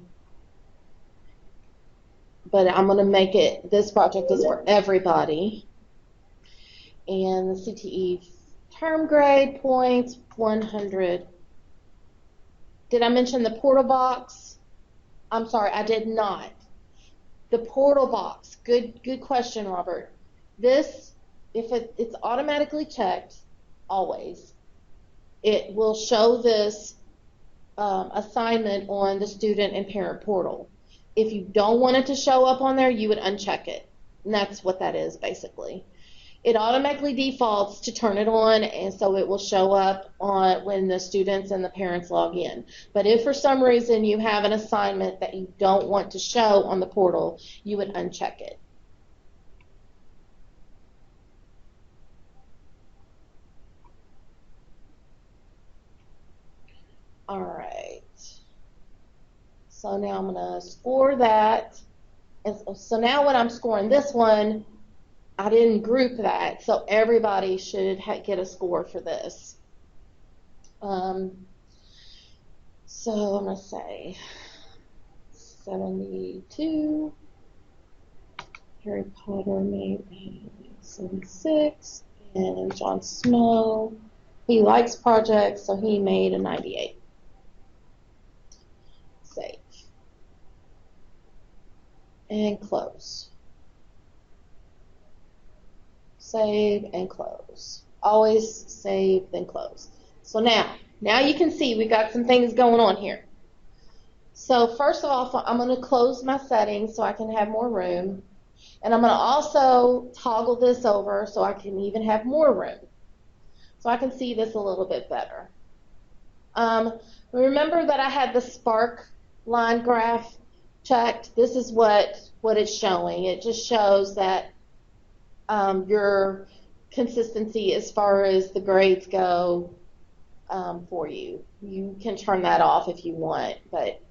[SPEAKER 1] But I'm going to make it, this project is for everybody. And the CTE term grade points, 100. Did I mention the portal box? I'm sorry, I did not. The portal box, good question, Robert. This, if it's automatically checked, always, it will show this assignment on the student and parent portal. If you don't want it to show up on there, you would uncheck it. And that's what that is, basically. It automatically defaults to turn it on, and so it will show up on when the students and the parents log in. But if for some reason you have an assignment that you don't want to show on the portal, you would uncheck it. All right. So now I'm going to score that. And so now when I'm scoring this one, I didn't group that, so everybody should get a score for this. So I'm going to say 72. Harry Potter made a 76. And Jon Snow, he likes projects, so he made a 98. Save. And close. Save and close. Always save, then close. So now you can see we got some things going on here. So first of all, I'm going to close my settings so I can have more room. And I'm going to also toggle this over so I can even have more room. So I can see this a little bit better. Remember that I had the spark line graph checked. This is what it's showing. It just shows that your consistency as far as the grades go for you. You can turn that off if you want, but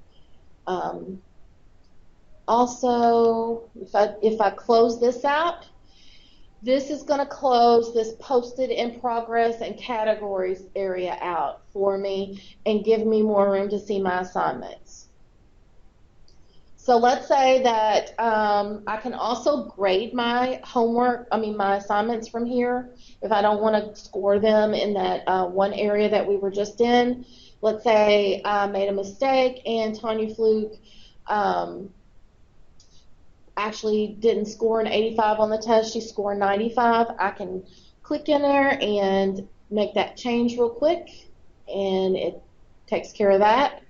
[SPEAKER 1] also if I close this out, this is going to close this posted in progress and categories area out for me and give me more room to see my assignments. So let's say that I can also grade my my assignments from here if I don't want to score them in that one area that we were just in. Let's say I made a mistake and Tanya Fluke actually didn't score an 85 on the test. She scored 95. I can click in there and make that change real quick, and it takes care of that.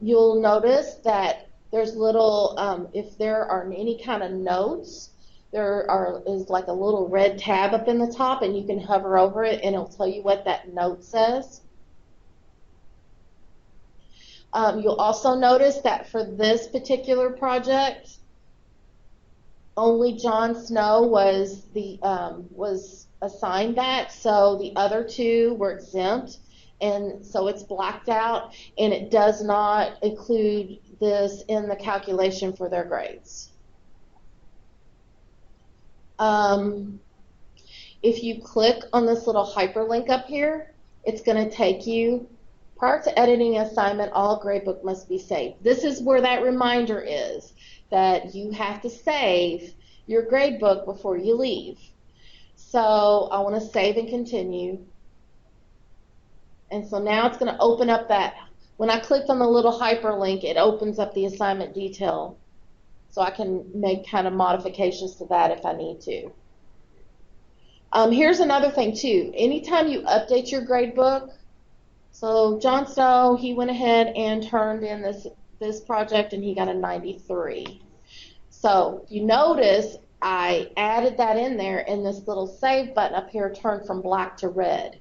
[SPEAKER 1] You'll notice that there's little, if there are any kind of notes, is like a little red tab up in the top, and you can hover over it, and it'll tell you what that note says. You'll also notice that for this particular project, only Jon Snow was assigned that, so the other two were exempt. And so it's blacked out, and it does not include this in the calculation for their grades. If you click on this little hyperlink up here, it's going to take you, prior to editing an assignment, all gradebook must be saved. This is where that reminder is, that you have to save your gradebook before you leave. So I want to save and continue. And so now it's going to open up that, when I clicked on the little hyperlink, it opens up the assignment detail. So I can make kind of modifications to that if I need to. Here's another thing too. Anytime you update your grade book, so John Snow, he went ahead and turned in this project and he got a 93. So you notice I added that in there, and this little save button up here turned from black to red.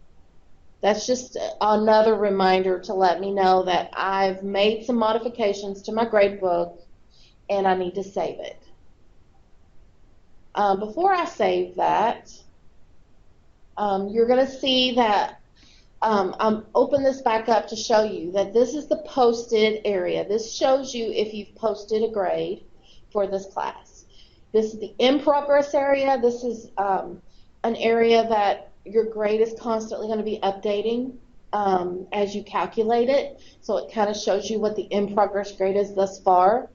[SPEAKER 1] That's just another reminder to let me know that I've made some modifications to my grade book and I need to save it. Before I save that, you're going to see that I'm open this back up to show you that this is the posted area. This shows you if you've posted a grade for this class. This is the in progress area. This is an area that your grade is constantly going to be updating as you calculate it. So it kind of shows you what the in progress grade is thus far.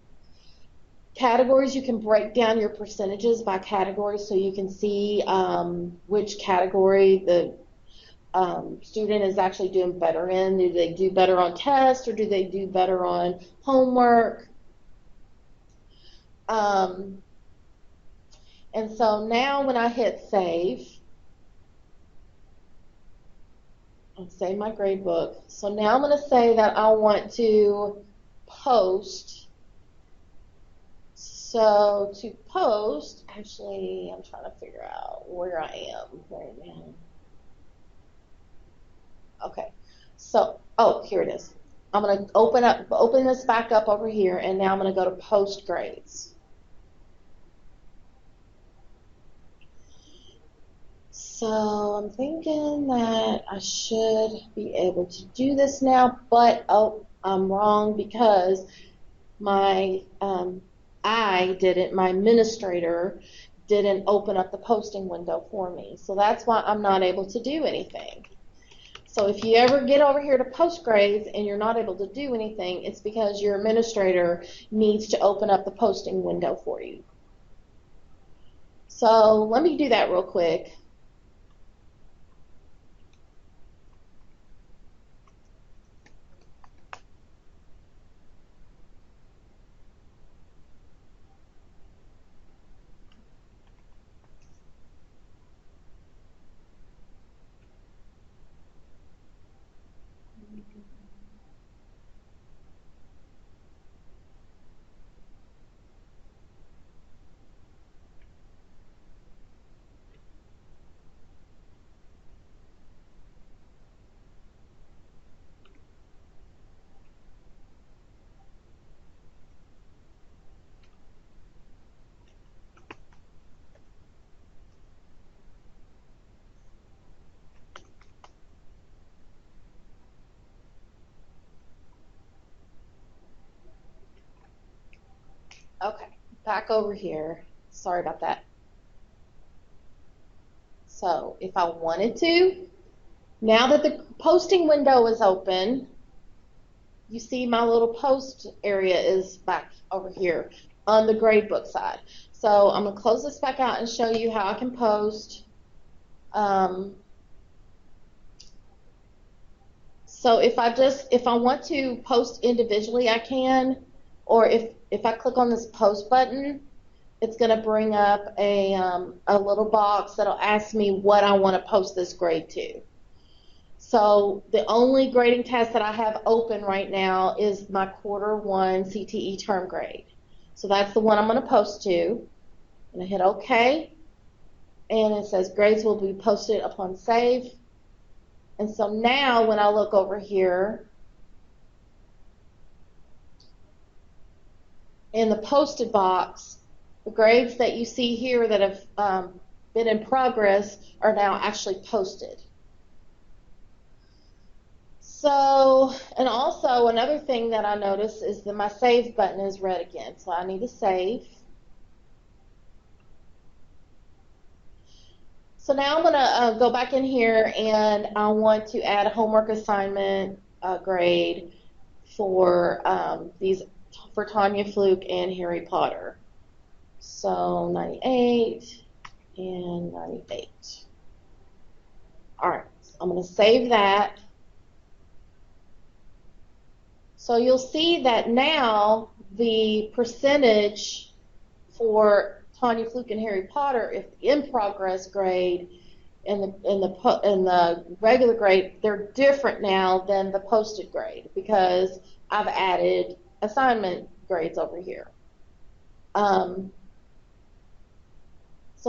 [SPEAKER 1] Categories, you can break down your percentages by category so you can see which category the student is actually doing better in. Do they do better on tests, or do they do better on homework? And so now when I hit save, I'll save my grade book. So now I'm going to say that I want to post. So to post, actually, I'm trying to figure out where I am right now. Okay, so, oh, here it is. I'm going to open this back up over here, and now I'm going to go to post grades. So I'm thinking that I should be able to do this now, but oh, I'm wrong because my my administrator didn't open up the posting window for me. So that's why I'm not able to do anything. So if you ever get over here to post grades and you're not able to do anything, it's because your administrator needs to open up the posting window for you. So let me do that real quick. Okay, back over here. Sorry about that. So if I wanted to, now that the posting window is open, you see my little post area is back over here on the gradebook side. So I'm going to close this back out and show you how I can post. So if I want to post individually, I can, or if I click on this post button, it's going to bring up a little box that'll ask me what I want to post this grade to. So the only grading test that I have open right now is my Q1 CTE term grade. So that's the one I'm going to post to. I'm going to hit OK, and it says grades will be posted upon save. And so now when I look over here in the posted box, the grades that you see here that have been in progress are now actually posted. So, and also another thing that I noticed is that my save button is red again. So I need to save. So now I'm going to go back in here, and I want to add a homework assignment grade for for Tanya Fluke and Harry Potter. So 98. and 98. All right, so I'm going to save that. So you'll see that now the percentage for Tanya Fluke and Harry Potter, if the in progress grade and the regular grade, they're different now than the posted grade because I've added assignment grades over here. So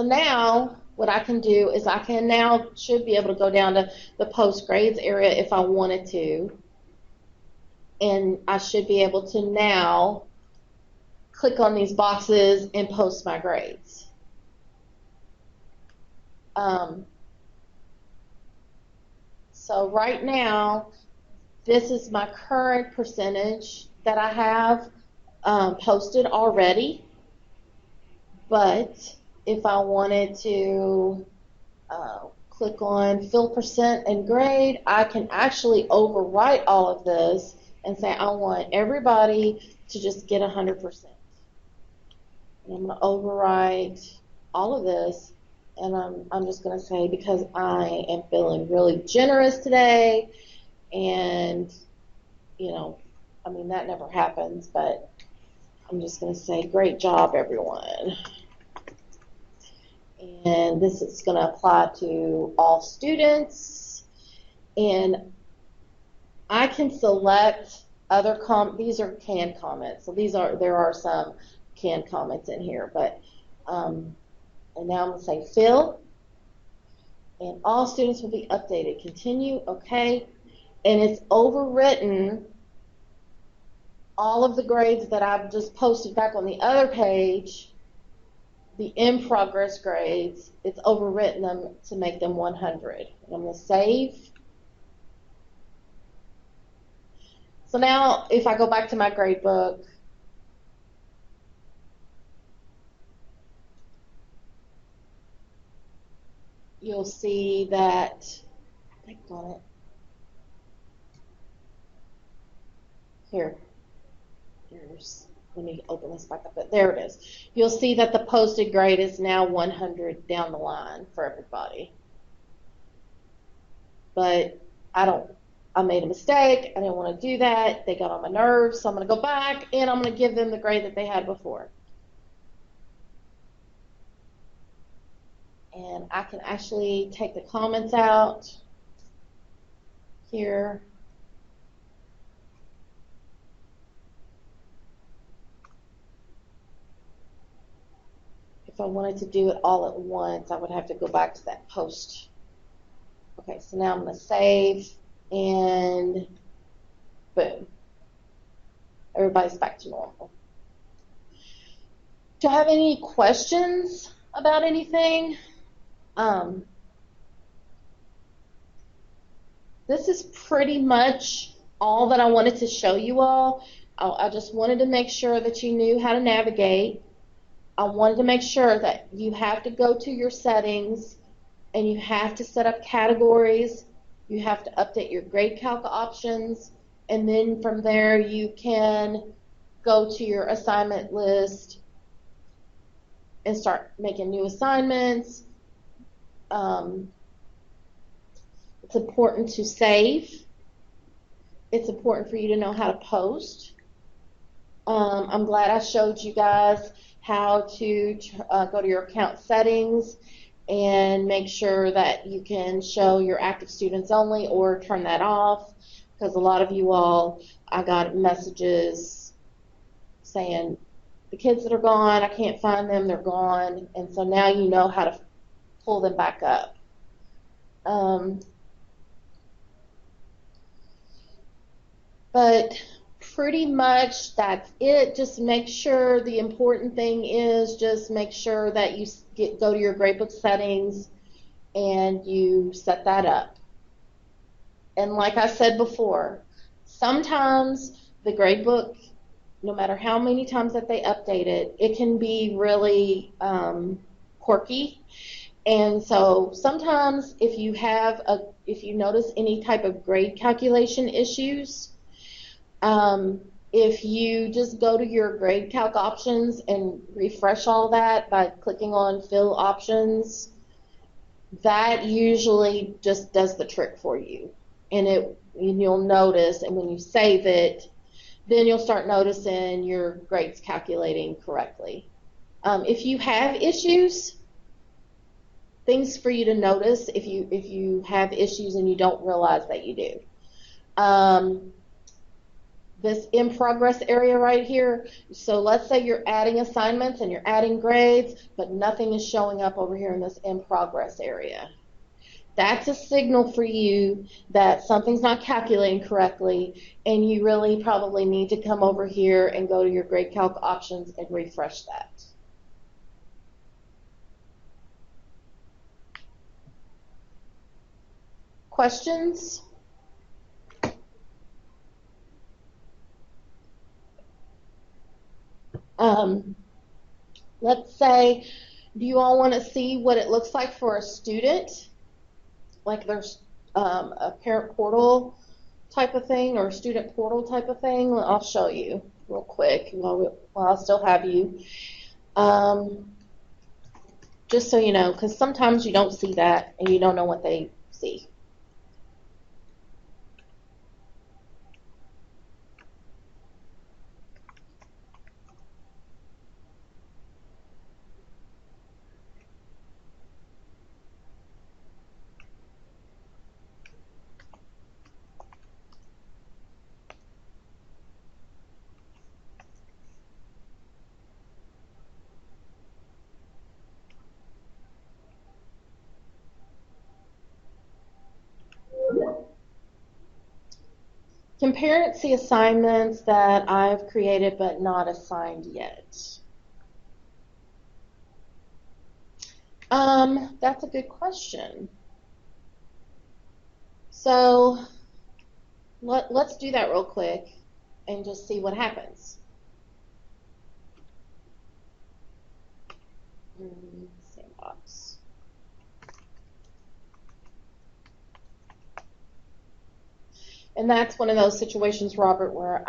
[SPEAKER 1] now what I can do is I can now should be able to go down to the post grades area if I wanted to, and I should be able to now click on these boxes and post my grades. So right now, this is my current percentage that I have posted already, but if I wanted to click on fill percent and grade, I can actually overwrite all of this and say I want everybody to just get 100%. And I'm going to overwrite all of this, and I'm just going to say because I am feeling really generous today, and you know, I mean that never happens, but I'm just going to say great job everyone. And this is going to apply to all students, and I can select other these are canned comments, so there are some canned comments in here, but and now I'm going to say fill, and all students will be updated. Continue, okay, and it's overwritten all of the grades that I've just posted back on the other page. The in progress grades, it's overwritten them to make them 100. And I'm going to save. So now if I go back to my grade book, you'll see that, click on it. Let me open this back up. There it is. You'll see that the posted grade is now 100 down the line for everybody. But I made a mistake. I didn't want to do that. They got on my nerves, so I'm going to go back and I'm going to give them the grade that they had before. And I can actually take the comments out here. If I wanted to do it all at once, I would have to go back to that post. Okay, so now I'm going to save, and boom. Everybody's back to normal. Do I have any questions about anything? This is pretty much all that I wanted to show you all. I just wanted to make sure that you knew how to navigate. I wanted to make sure that you have to go to your settings and you have to set up categories. You have to update your grade calc options, and then from there you can go to your assignment list and start making new assignments. It's important to save. It's important for you to know how to post. I'm glad I showed you guys how to go to your account settings and make sure that you can show your active students only or turn that off, because a lot of you all, I got messages saying the kids that are gone, I can't find them, they're gone, and so now you know how to pull them back up. But pretty much that's it. Just make sure, the important thing is just make sure that you go to your gradebook settings and you set that up. And like I said before, sometimes the gradebook, no matter how many times that they update it, it can be really quirky. And so sometimes if you notice any type of grade calculation issues, If you just go to your grade calc options and refresh all that by clicking on fill options, that usually just does the trick for you. And you'll notice, and when you save it, then you'll start noticing your grades calculating correctly. If you have issues, things for you to notice if you have issues and you don't realize that you do. This in progress area right here, so let's say you're adding assignments and you're adding grades, but nothing is showing up over here in this in progress area. That's a signal for you that something's not calculating correctly, and you really probably need to come over here and go to your grade calc options and refresh that. Questions? Let's say, do you all want to see what it looks like for a student? Like there's a parent portal type of thing or a student portal type of thing. I'll show you real quick while I still have you. Just so you know, because sometimes you don't see that and you don't know what they see. Can parents see assignments that I've created but not assigned yet? That's a good question. So let's do that real quick and just see what happens. Sandbox. And that's one of those situations, Robert, where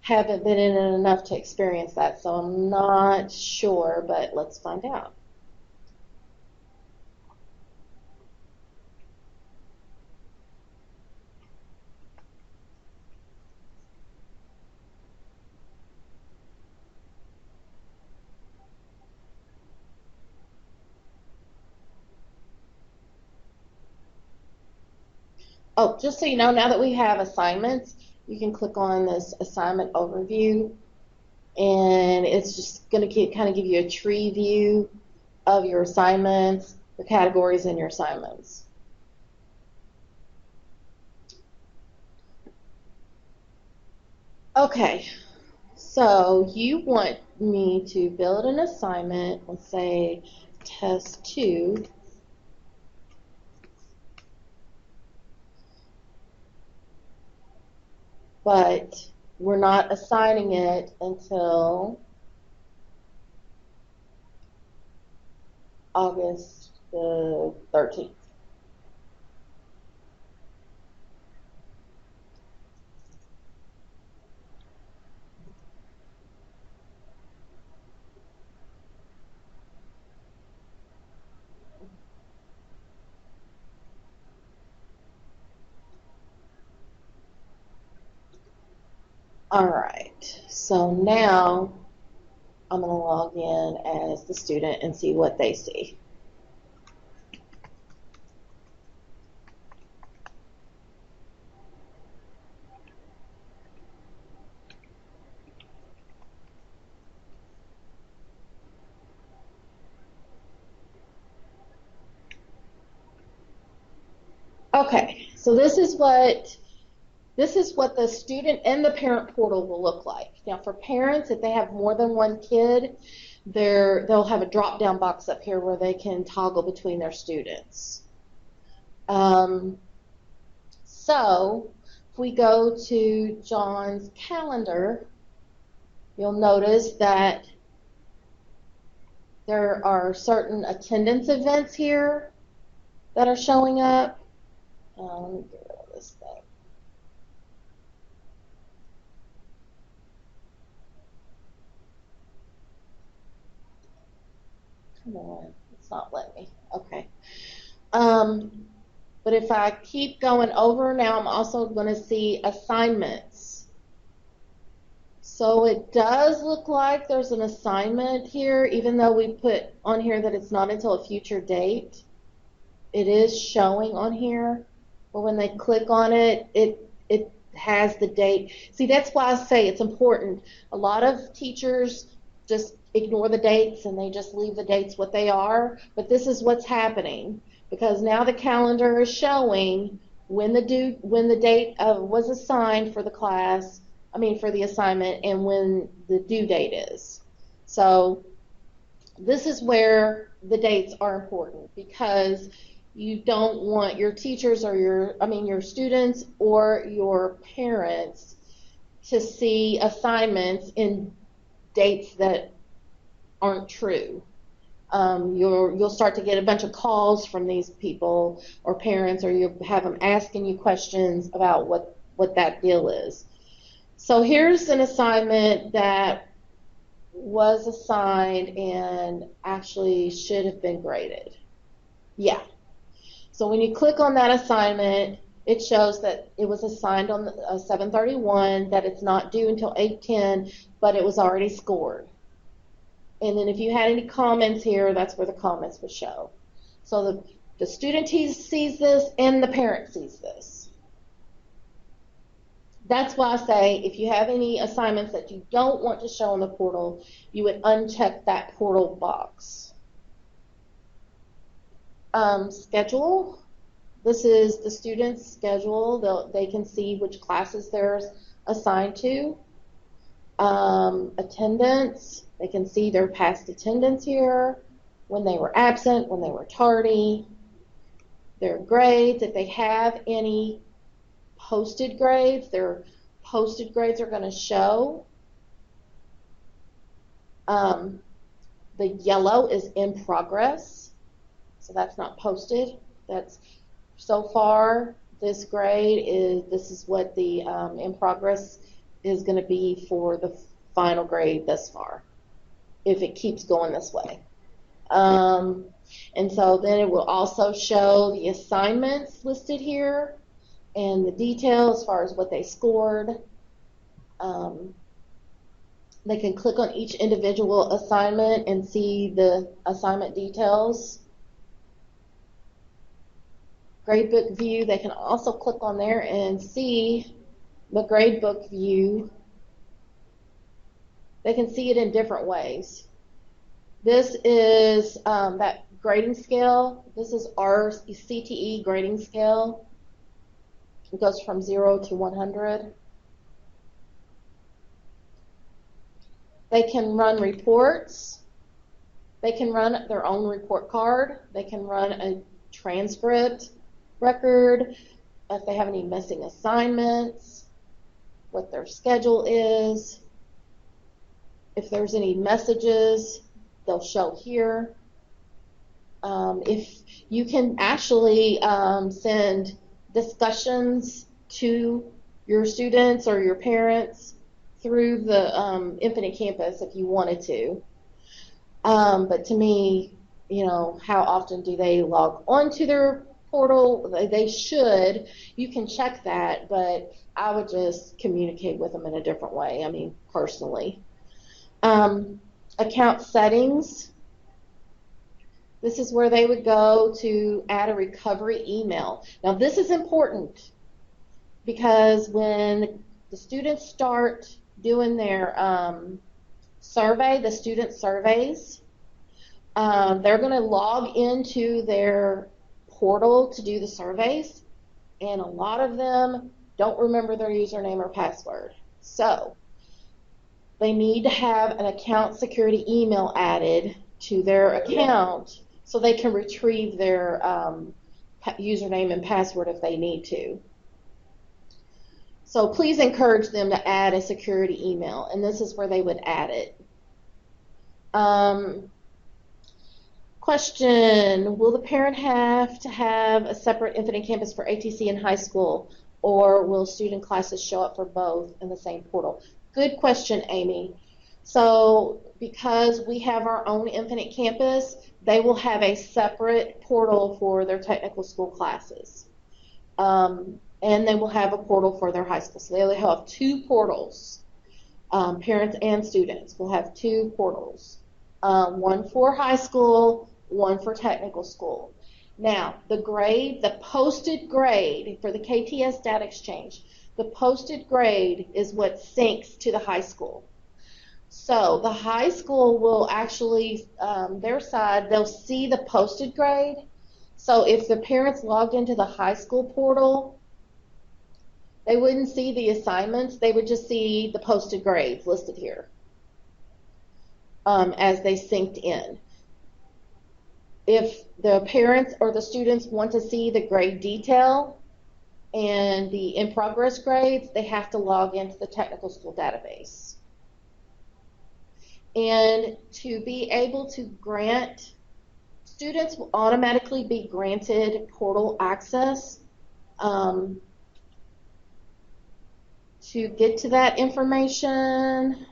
[SPEAKER 1] haven't been in it enough to experience that, so I'm not sure, but let's find out. Oh, just so you know, now that we have assignments, you can click on this assignment overview, and it's just going to kind of give you a tree view of your assignments, your categories, and your assignments. Okay, so you want me to build an assignment, let's say test 2. But we're not assigning it until August the 13th. All right, so now I'm going to log in as the student and see what they see. Okay, so this is what the student and the parent portal will look like. Now for parents, if they have more than one kid, they'll have a drop-down box up here where they can toggle between their students. So if we go to John's calendar, you'll notice that there are certain attendance events here that are showing up. Let me get rid of this thing. Come on, it's not letting me. Okay. Um, but if I keep going over now, I'm also going to see assignments. So it does look like there's an assignment here, even though we put on here that it's not until a future date. It is showing on here, but when they click on it, it has the date. See, that's why I say it's important. A lot of teachers just ignore the dates and they just leave the dates what they are, but this is what's happening because now the calendar is showing when the date was assigned for the class, I mean for the assignment, and when the due date is. So this is where the dates are important because you don't want your teachers or your students or your parents to see assignments in dates that aren't true. You'll start to get a bunch of calls from these people or parents, or you have them asking you questions about what that deal is. So here's an assignment that was assigned and actually should have been graded. Yeah. So when you click on that assignment, it shows that it was assigned on 7/31, that it's not due until 8/10, but it was already scored. And then if you had any comments here, that's where the comments would show. So the student sees this and the parent sees this. That's why I say if you have any assignments that you don't want to show in the portal, you would uncheck that portal box. Schedule. This is the student's schedule. They can see which classes they're assigned to. Attendance. They can see their past attendance here, when they were absent, when they were tardy. Their grades, if they have any posted grades, their posted grades are going to show. The yellow is in progress, so that's not posted. That's so far this is what the in progress is going to be for the final grade thus far, if it keeps going this way. And so then it will also show the assignments listed here and the detail as far as what they scored. They can click on each individual assignment and see the assignment details. Gradebook view, they can also click on there and see the gradebook view. They can see it in different ways. This is that grading scale. This is our CTE grading scale. It goes from 0 to 100. They can run reports. They can run their own report card. They can run a transcript record if they have any missing assignments, what their schedule is. If there's any messages, they'll show here. If you can actually send discussions to your students or your parents through the Infinite Campus if you wanted to. But to me, how often do they log onto their portal? They should. You can check that, but I would just communicate with them in a different way, personally. Account settings. This is where they would go to add a recovery email. Now this is important because when the students start doing their survey, the student surveys, they're going to log into their portal to do the surveys, and a lot of them don't remember their username or password. So they need to have an account security email added to their account so they can retrieve their username and password if they need to. So please encourage them to add a security email, and this is where they would add it. Question, will the parent have to have a separate Infinite Campus for ATC in high school, or will student classes show up for both in the same portal? Good question, Amy. So because we have our own Infinite Campus, they will have a separate portal for their technical school classes. And they will have a portal for their high school. So they have two portals. Parents and students will have two portals. One for high school, one for technical school. Now, the posted grade for the KTS data exchange, the posted grade is what syncs to the high school. So the high school will actually, their side, they'll see the posted grade. So if the parents logged into the high school portal, they wouldn't see the assignments. They would just see the posted grades listed here as they synced in. If the parents or the students want to see the grade detail and the in-progress grades, they have to log into the technical school database. And to be able to grant, students will automatically be granted portal access. To get to that information,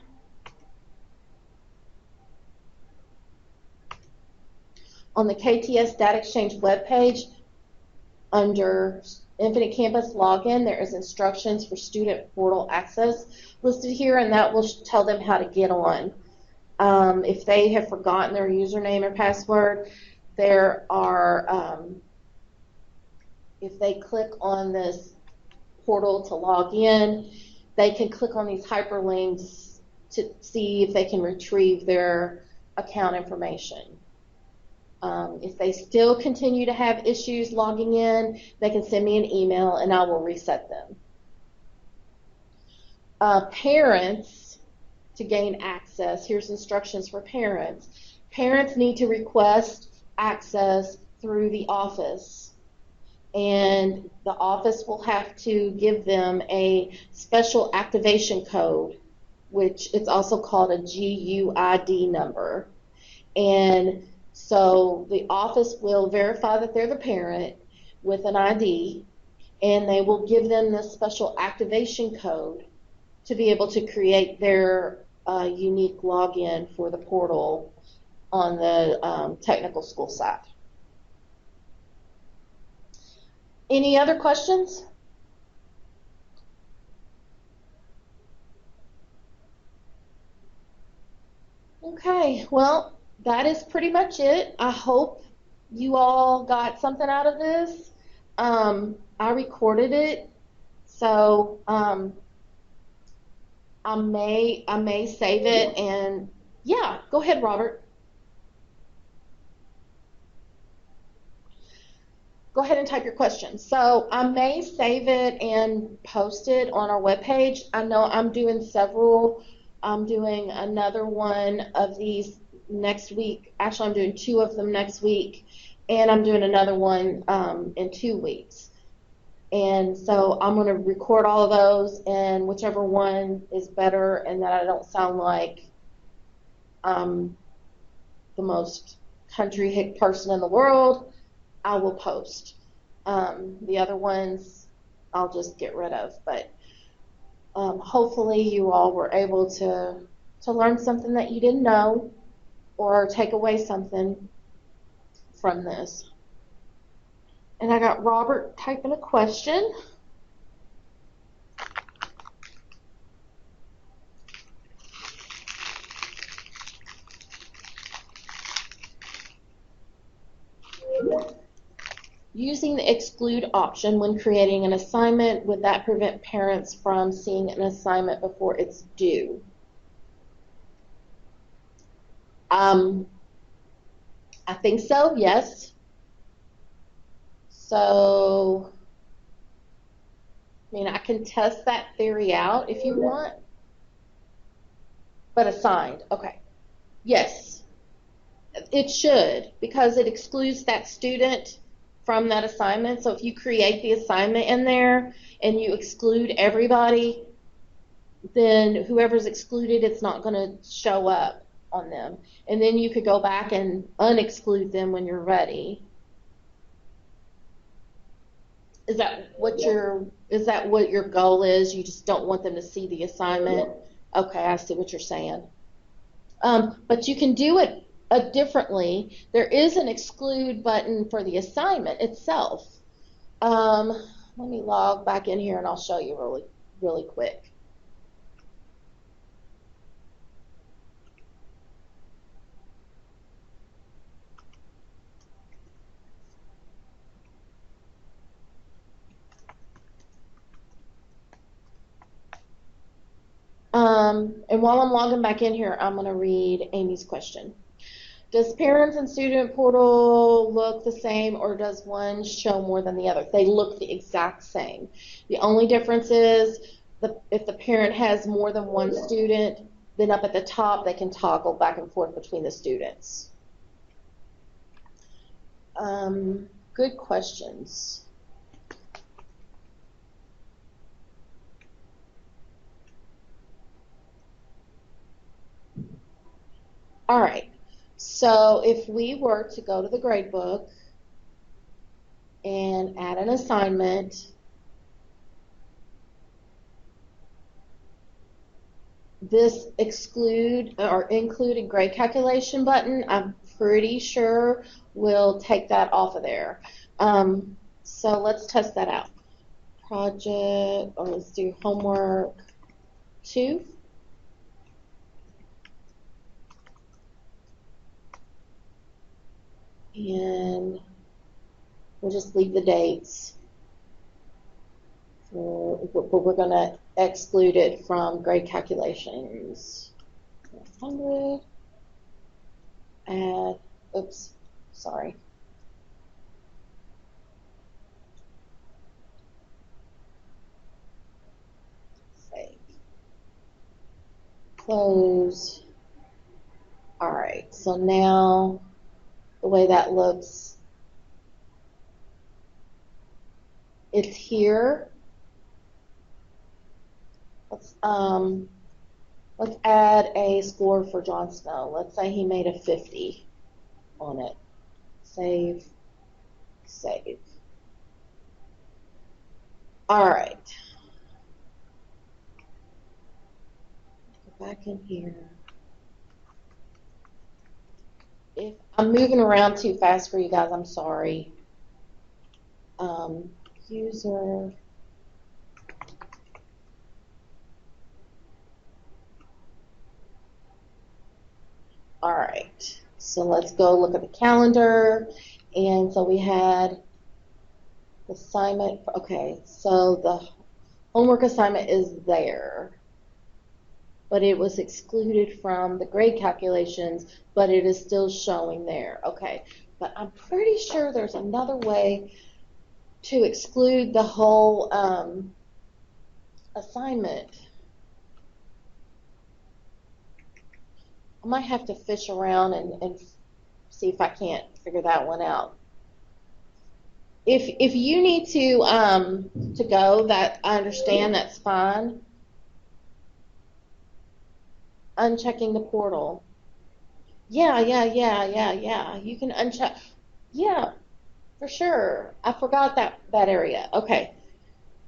[SPEAKER 1] on the KTS Data Exchange webpage, under Infinite Campus Login, there is instructions for student portal access listed here, and that will tell them how to get on. If they have forgotten their username or password, there are, if they click on this portal to log in, they can click on these hyperlinks to see if they can retrieve their account information. If they still continue to have issues logging in, they can send me an email and I will reset them. Parents, to gain access, here's instructions for parents. Parents need to request access through the office, and the office will have to give them a special activation code, which it's also called a GUID number. And so the office will verify that they're the parent with an ID, and they will give them this special activation code to be able to create their unique login for the portal on the technical school side. Any other questions? Okay, well, that is pretty much it. I hope you all got something out of this. I recorded it, so I may save it, and yeah, go ahead, Robert. Go ahead and type your question. So I may save it and post it on our webpage. I know I'm doing several. I'm doing another one of these next week. Actually, I'm doing two of them next week, and I'm doing another one in 2 weeks. And so I'm going to record all of those, and whichever one is better and that I don't sound like the most country hick person in the world, I will post. The other ones I'll just get rid of. But hopefully you all were able to learn something that you didn't know or take away something from this. And I got Robert typing a question. Using the exclude option when creating an assignment, would that prevent parents from seeing an assignment before it's due? I think so, yes. So, I mean, I can test that theory out if you want. But assigned, okay. Yes, it should, because it excludes that student from that assignment. So if you create the assignment in there and you exclude everybody, then whoever's excluded, it's not going to show up on them. And then you could go back and unexclude them when you're ready. Is that what your goal is? You just don't want them to see the assignment? Okay, I see what you're saying. But you can do it differently. There is an exclude button for the assignment itself. Um, Let me log back in here and I'll show you really quick. And while I'm logging back in here, I'm going to read Amy's question. Does parents and student portal look the same, or does one show more than the other? They look the exact same. The only difference is if the parent has more than one student, then up at the top they can toggle back and forth between the students. Good questions. All right. So if we were to go to the gradebook and add an assignment, this exclude or include grade calculation button, I'm pretty sure will take that off of there. So let's test that out. Project, or let's do homework 2. And we'll just leave the dates. But we're going to exclude it from grade calculations. 100. Add, oops, sorry. Save. Close. All right, so now the way that looks, it's here. Let's add a score for Jon Snow. Let's say he made a 50 on it. Save. Save. All right. Go back in here. If I'm moving around too fast for you guys, I'm sorry. User. All right. So let's go look at the calendar. And so we had the assignment. Okay. So the homework assignment is there, but it was excluded from the grade calculations, but it is still showing there. Okay. But I'm pretty sure there's another way to exclude the whole assignment. I might have to fish around and see if I can't figure that one out. If you need to go, that I understand, that's fine. Unchecking the portal. Yeah. You can uncheck. Yeah, for sure. I forgot that area. Okay.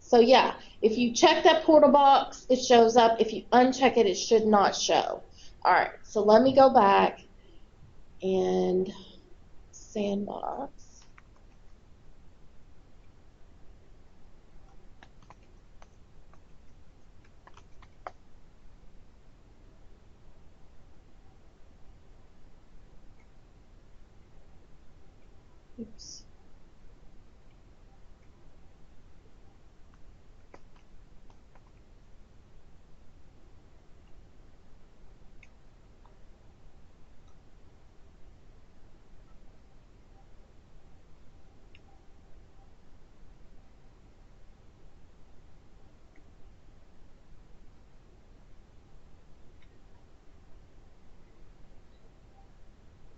[SPEAKER 1] So yeah, if you check that portal box, it shows up. If you uncheck it, it should not show. All right. So let me go back and sandbox. Oops.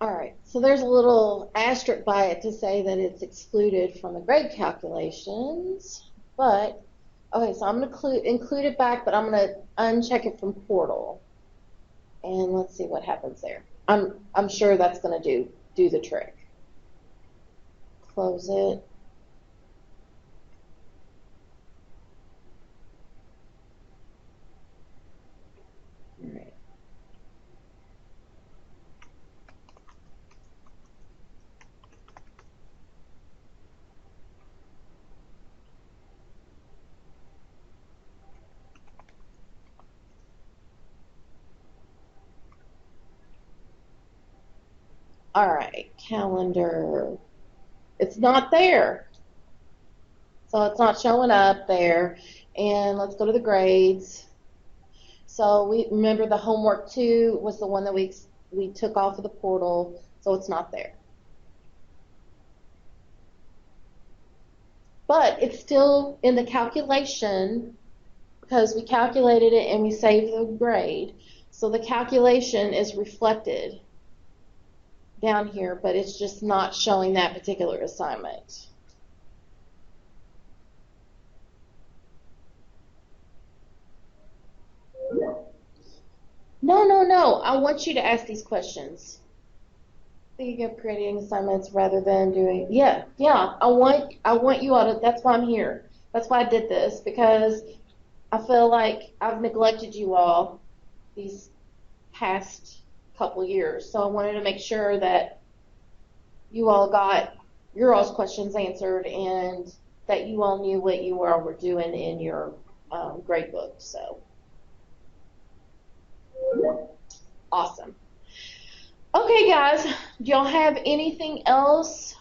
[SPEAKER 1] All right, so there's a little asterisk by it to say that it's excluded from the grade calculations, but, okay, so I'm going to include it back, but I'm going to uncheck it from portal, and let's see what happens there. I'm sure that's going to do the trick. Close it. All right. All right, calendar. It's not there. So it's not showing up there. And let's go to the grades. So we remember the homework 2 was the one that we took off of the portal, so it's not there. But it's still in the calculation because we calculated it and we saved the grade. So the calculation is reflected down here, but it's just not showing that particular assignment. No. I want you to ask these questions. Thinking of creating assignments rather than doing, yeah. I want you all to. That's why I'm here. That's why I did this, because I feel like I've neglected you all these past couple years. So I wanted to make sure that you all got your all's questions answered and that you all knew what you all were doing in your grade book. So awesome. Okay, guys, do y'all have anything else